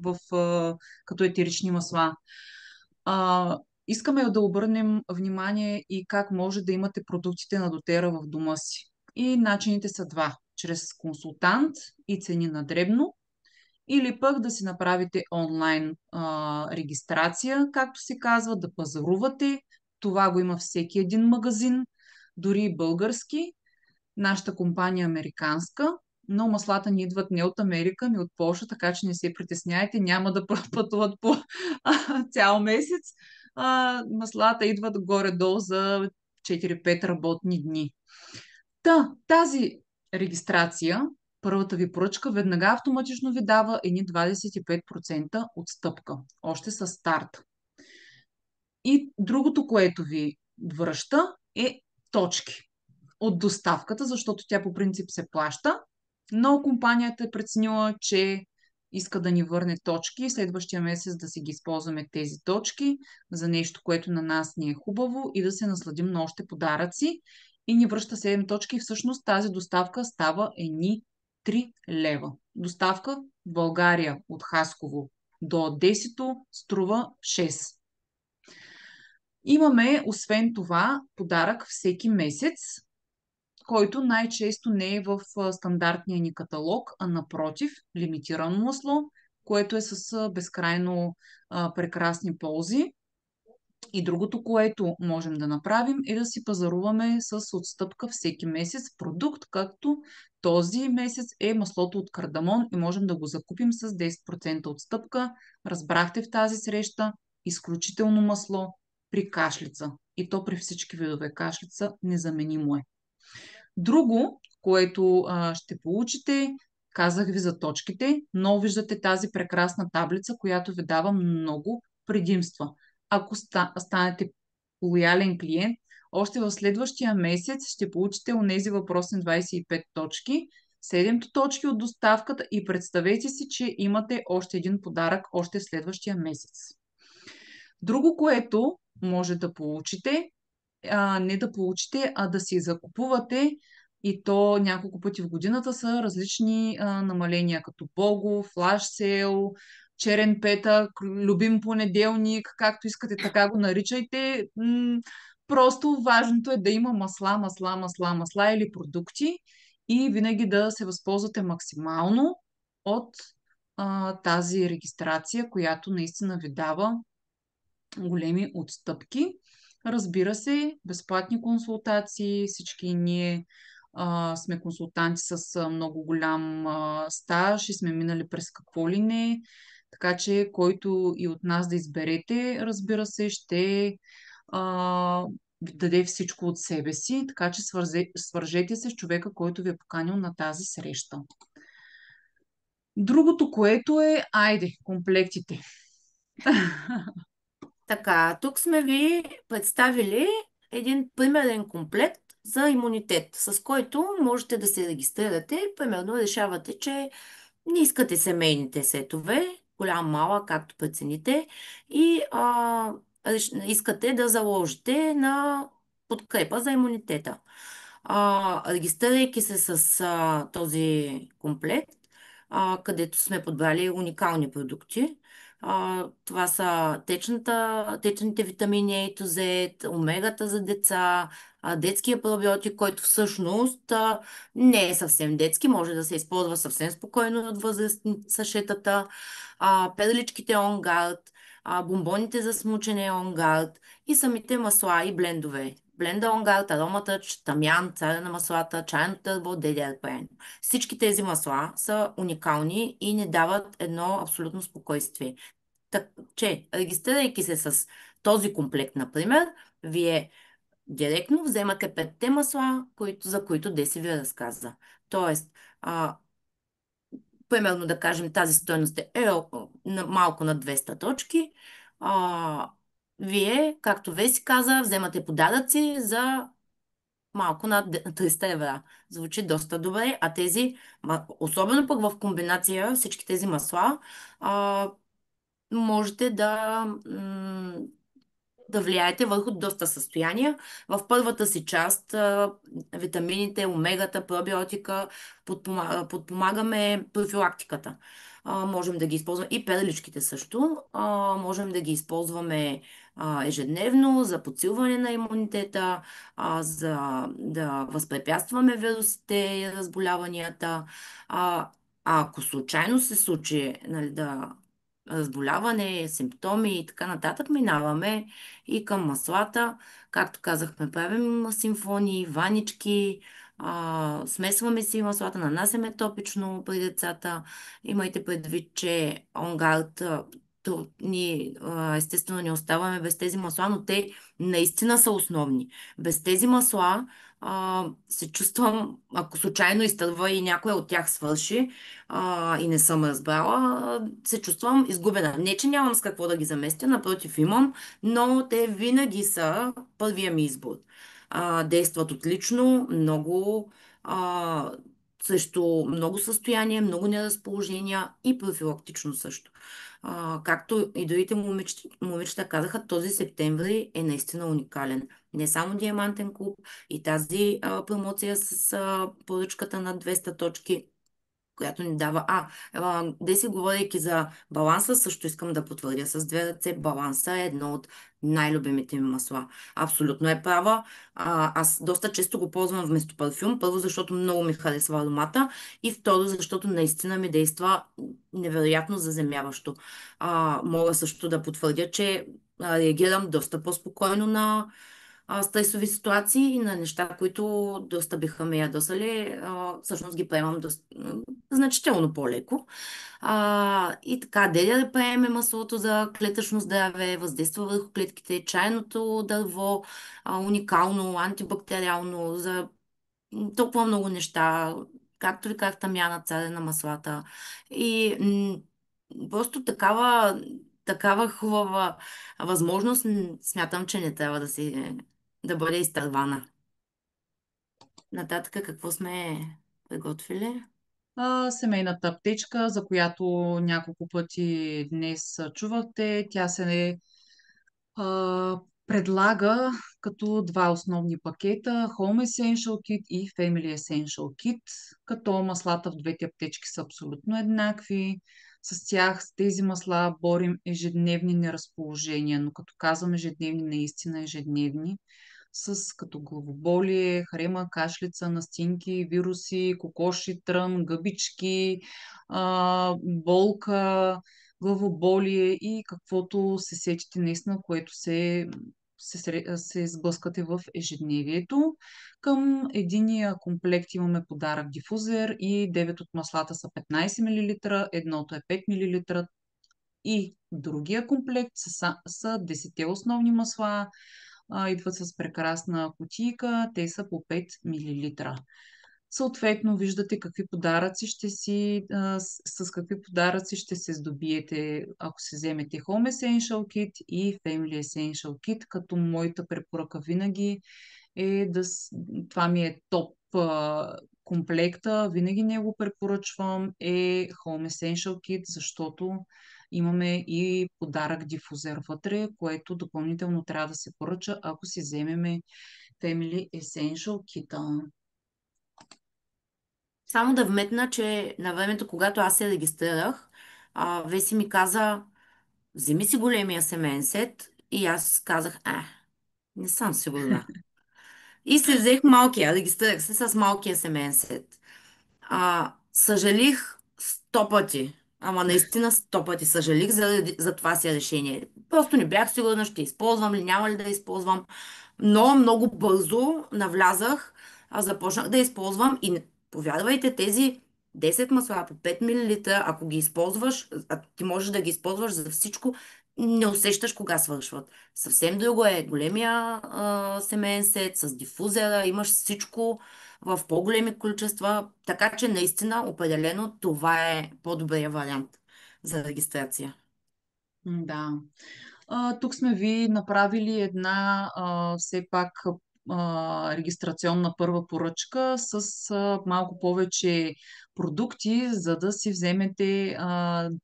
като етерични масла. А, Искаме да обърнем внимание и как може да имате продуктите на дотера в дома си. И начините са два. Чрез консултант и цени на дребно, или пък да си направите онлайн регистрация, както се казва, да пазарувате. Това го има всеки един магазин, дори и български. Нашата компания е американска, но маслата ни идват не от Америка, ми от Полша, така че не се притесняйте, няма да пътуват по цял месец. Маслата идват горе-долу за 4-5 работни дни. Тази регистрация, първата ви поръчка, веднага автоматично ви дава едни 25% отстъпка, още с старт. И другото, което ви връща, е точки от доставката, защото тя по принцип се плаща, но компанията е преценила, че иска да ни върне точки и следващия месец да си ги използваме тези точки за нещо, което на нас ни е хубаво и да се насладим на още подаръци и ни връща 7 точки и всъщност тази доставка става едни 3 лева. Доставка в България от Хасково до Одесито струва 6. Имаме, освен това, подарък всеки месец, който най-често не е в стандартния ни каталог, а напротив, лимитирано масло, което е с безкрайно прекрасни ползи. И другото, което можем да направим, е да си пазаруваме с отстъпка всеки месец продукт, както този месец е маслото от кардамон и можем да го закупим с 10% отстъпка. Разбрахте в тази среща, изключително масло при кашлица. И то при всички видове кашлица незаменимо е. Друго, което ще получите, казах ви за точките, но виждате тази прекрасна таблица, която ви дава много предимства. Ако станете лоялен клиент, още в следващия месец ще получите онези въпросни 25 точки, 7 точки от доставката и представете си, че имате още един подарък още в следващия месец. Друго, което може да получите, не да получите, а да си закупувате и то няколко пъти в годината са различни намаления, като Бого, флаш сейл, черен петък, любим понеделник, както искате, така го наричайте. Просто важното е да има масла или продукти и винаги да се възползвате максимално от тази регистрация, която наистина ви дава големи отстъпки. Разбира се, безплатни консултации, всички ние сме консултанти с много голям стаж и сме минали през какво ли не, така че който и от нас да изберете, разбира се, ще ви даде всичко от себе си, така че свържете се с човека, който ви е поканил на тази среща. Другото, което е, комплектите. Така, тук сме ви представили един примерен комплект за имунитет, с който можете да се регистрирате. Примерно решавате, че не искате семейните сетове, голям, малък, както прецените, и искате да заложите на подкрепа за имунитета. Регистрирайки се с този комплект, където сме подбрали уникални продукти. Това са течните витамини A to Z, омегата за деца, детския пробиотик, който всъщност не е съвсем детски, може да се използва съвсем спокойно от възрастни сашетата, перличките On Guard, бомбоните за смучене On Guard и самите масла и блендове. Бленда On Guard, ароматъч, тамян, царя на маслата, чайно търбо, DDR. Всички тези масла са уникални и ни дават едно абсолютно спокойствие. Так, че, регистрирайки се с този комплект, например, вие директно вземате 5 масла, за които Деси ви разказа. Тоест, примерно да кажем, тази стойност е малко над 200 точки. Вие, както Веси каза, вземате подаръци за малко над 300 евро. Звучи доста добре, особено пък в комбинация всички тези масла, можете да влияете върху доста състояния. В първата си част витамините, омегата, пробиотика подпомагаме профилактиката. Можем да ги използваме и перличките също. Можем да ги използваме ежедневно за подсилване на имунитета, за да възпрепятстваме вирусите и разболяванията. А ако случайно се случи, нали, да разболяване, симптоми и така нататък, минаваме и към маслата. Както казахме, правим симфонии, ванички, смесваме си маслата, нанасяме топично при децата. Имайте предвид, че онгард ние естествено не оставаме без тези масла, но те наистина са основни. Без тези масла се чувствам, ако случайно изтърва и някоя от тях свърши, и не съм разбрала, се чувствам изгубена. Не, че нямам с какво да ги заместя, напротив имам, но те винаги са първия ми избор. Действат отлично, много а, също много състояние, много неразположения и профилактично също. Както и другите момичета казаха, този септември е наистина уникален. Не само Диамантен клуб и тази промоция с поръчката на 200 точки, която ни дава. Деси, говорейки за баланса, също искам да потвърдя с две ръце. Баланса е едно от най-любимите ми масла. Абсолютно е права. Аз доста често го ползвам вместо парфюм. Първо, защото много ми харесва аромата и второ, защото наистина ми действа невероятно заземяващо. Мога също да потвърдя, че реагирам доста по-спокойно на стресови ситуации и на неща, които доста биха ме ядосали, всъщност ги приемам значително по-леко. И така, деля да приеме маслото за клетъчно здраве, въздейства върху клетките, чайното дърво, уникално, антибактериално, за толкова много неща, както ви казах, тамяна, царя на маслата. И просто такава хубава възможност смятам, че не трябва да бъде изтървана. Нататък какво сме приготвили? Семейната аптечка, за която няколко пъти днес чувахте, тя се предлага като два основни пакета Home Essential Kit и Family Essential Kit, като маслата в двете аптечки са абсолютно еднакви. С тях, с тези масла, борим ежедневни неразположения, но като казвам ежедневни, наистина ежедневни, с като главоболие, хрема, кашлица, настинки, вируси, кокоши, трън, гъбички, болка, главоболие и каквото се сетите наистина, което се сблъскате в ежедневието. Към единия комплект имаме подарък дифузер и 9 от маслата са 15 мл, едното е 5 мл и другия комплект са 10 основни масла, идват с прекрасна кутийка, те са по 5 мл. Съответно, виждате какви подаръци с какви подаръци ще се здобиете, ако се вземете Home Essential Kit и Family Essential Kit, като моята препоръка винаги е това ми е топ комплекта, винаги не го препоръчвам, е Home Essential Kit, защото имаме и подарък дифузер вътре, което допълнително трябва да се поръча, ако си вземеме Family Essential Kit. Само да вметна, че на времето, когато аз се регистрирах, Веси ми каза, вземи си големия семейен сет и аз казах, не съм сигурна. И се взех малкия, регистрирах се с малкия семейен сет. Съжалих 100 пъти. Ама наистина 100 пъти съжалих за това си решение. Просто не бях сигурна, ще използвам ли, няма ли да използвам. Но много бързо навлязах, започнах да използвам и повярвайте, тези 10 масла по 5 мл, ако ги използваш, ти можеш да ги използваш за всичко, не усещаш кога свършват. Съвсем друго е големия семейен сет с дифузера, имаш всичко в по-големи количества, така че наистина определено това е по-добрият вариант за регистрация. Да. Тук сме ви направили една все пак регистрационна първа поръчка с малко повече продукти, за да си вземете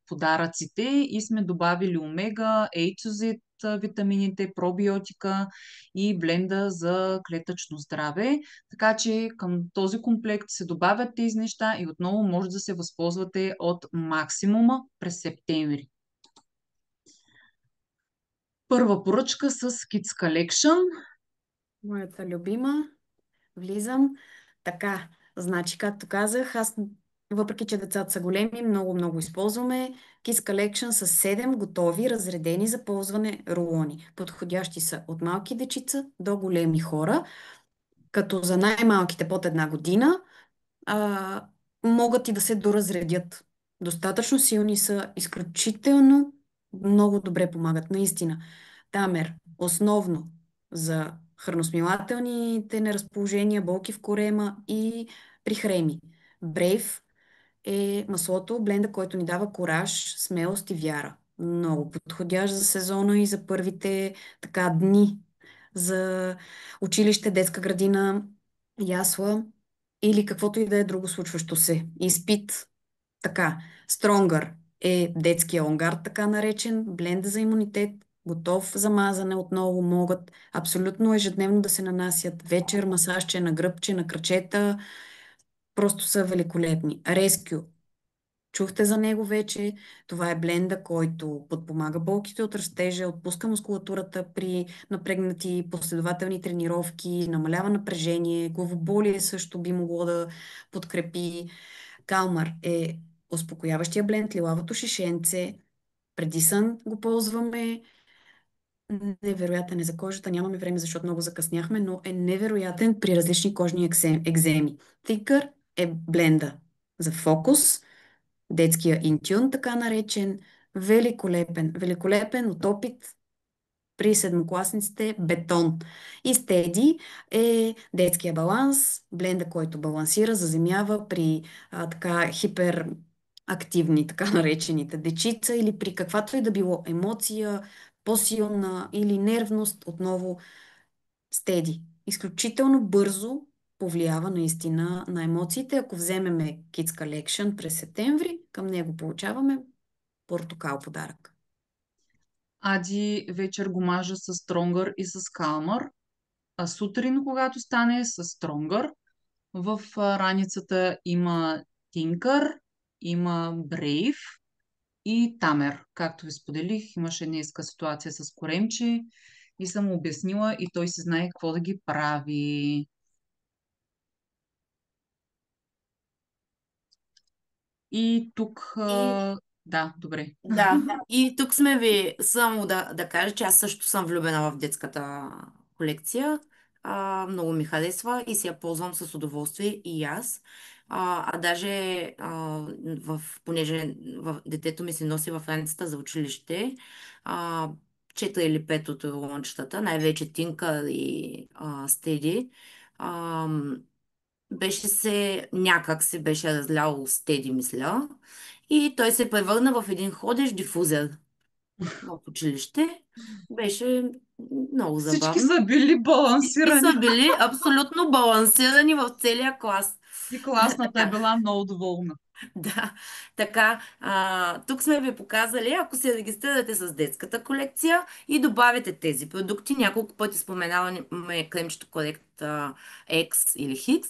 подаръците и сме добавили омега, A to Z, витамините, пробиотика и бленда за клетъчно здраве. Така че към този комплект се добавят тези неща и отново може да се възползвате от максимума през септември. Първа поръчка с Kids Collection. Моята любима. Влизам. Така, значи, както казах, аз, въпреки че децата са големи, много използваме Kids Collection с 7 готови, разредени за ползване рулони. Подходящи са от малки дечица до големи хора, като за най-малките под една година а, могат и да се доразредят. Достатъчно силни са, изключително много добре помагат, наистина. Тамер, основно за храносмилателните неразположения, болки в корема и при хреми. Брейв е маслото, бленда, който ни дава кораж, смелост и вяра. Много подходящ за сезона и за първите така дни за училище, детска градина, ясла или каквото и да е друго случващо се. Изпит, така. Стронгър е детския онгард, така наречен, бленд за имунитет, готов за мазане, отново могат абсолютно ежедневно да се нанасят вечер, масажче на гръбче, на крачета, просто са великолепни. Rescue. Чухте за него вече. Това е бленда, който подпомага болките от растежа, отпуска мускулатурата при напрегнати последователни тренировки, намалява напрежение, главоболие също би могло да подкрепи. Калмар е успокояващия бленд, лилавото шишенце. Преди сън го ползваме. Невероятен е за кожата. Нямаме време, защото много закъсняхме, но е невероятен при различни кожни екземи. Тикър е бленда за фокус, детския интюн, така наречен. Великолепен. Великолепен от опит при седмокласниците бетон. И стеди е детския баланс, бленда, който балансира, заземява при така хиперактивни, така наречените дечица или при каквато и да било емоция, по-силна или нервност, отново стеди. Изключително бързо повлиява наистина на емоциите. Ако вземеме Kids Collection през септември, към него получаваме портокал подарък. Ади вечер го мажа с Стронгър и с Калмър, а сутрин, когато стане с Стронгър, в раницата има Тинкър, има Брейв и Тамер. Както ви споделих, имаше днеска ситуация с коремче и съм му обяснила и той си знае какво да ги прави. И тук... И Да, добре. да, и тук сме ви само да кажа, че аз също съм влюбена в детската колекция. Много ми харесва и си я ползвам с удоволствие и аз. Даже понеже детето ми се носи в раницата за училище, а, 4 или 5 от рулончетата, най-вече Тинка и Стеди, някак се беше разлял Стеди, мисля. И той се превърна в един ходещ дифузер в училище. Беше много Всички забавно. са били Всички балансирани са били абсолютно балансирани в целия клас. и класната е Така. била много доволна. Да, така, тук сме ви показали, ако се регистрирате с детската колекция и добавите тези продукти, няколко пъти споменаваме кремчето корект X или Hix,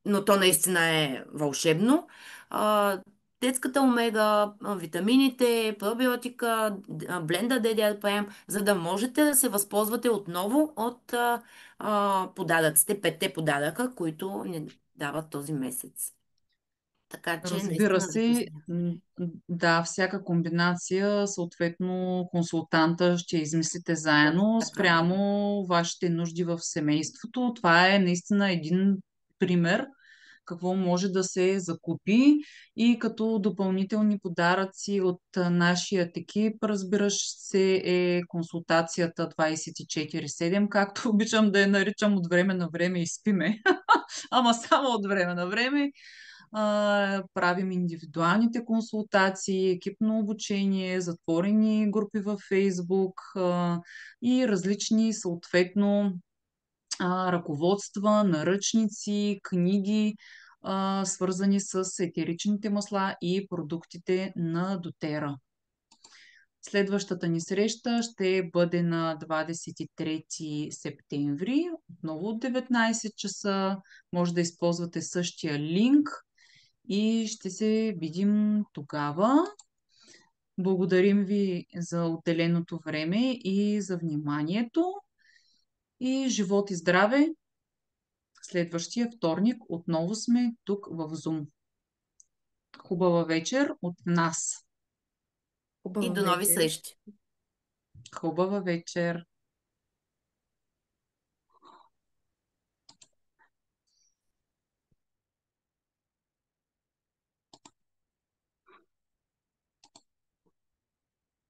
но то наистина е вълшебно. А, детската омега, витамините, пробиотика, бленда DDRPM, за да можете да се възползвате отново от подаръците, 5 подаръка, които ни дават този месец. Така че Разбира наистина се, закъсняхме. да, всяка комбинация, съответно консултанта ще измислите Точно заедно така. спрямо вашите нужди в семейството. Това е наистина един пример какво може да се закупи и като допълнителни подаръци от нашия екип, разбираш се, е консултацията 24/7, както обичам да я наричам от време на време и спиме, ама само от време на време. Правим индивидуалните консултации, екипно обучение, затворени групи във Фейсбук и различни съответно ръководства, наръчници, книги, свързани с етеричните масла и продуктите на доTERRA. Следващата ни среща ще бъде на 23 септември, отново от 19 часа. Може да използвате същия линк и ще се видим тогава. Благодарим ви за отделеното време и за вниманието. И живот и здраве! Следващия вторник отново сме тук в Zoom. Хубава вечер от нас! И Хубава до нови вечер. срещи! Хубава вечер!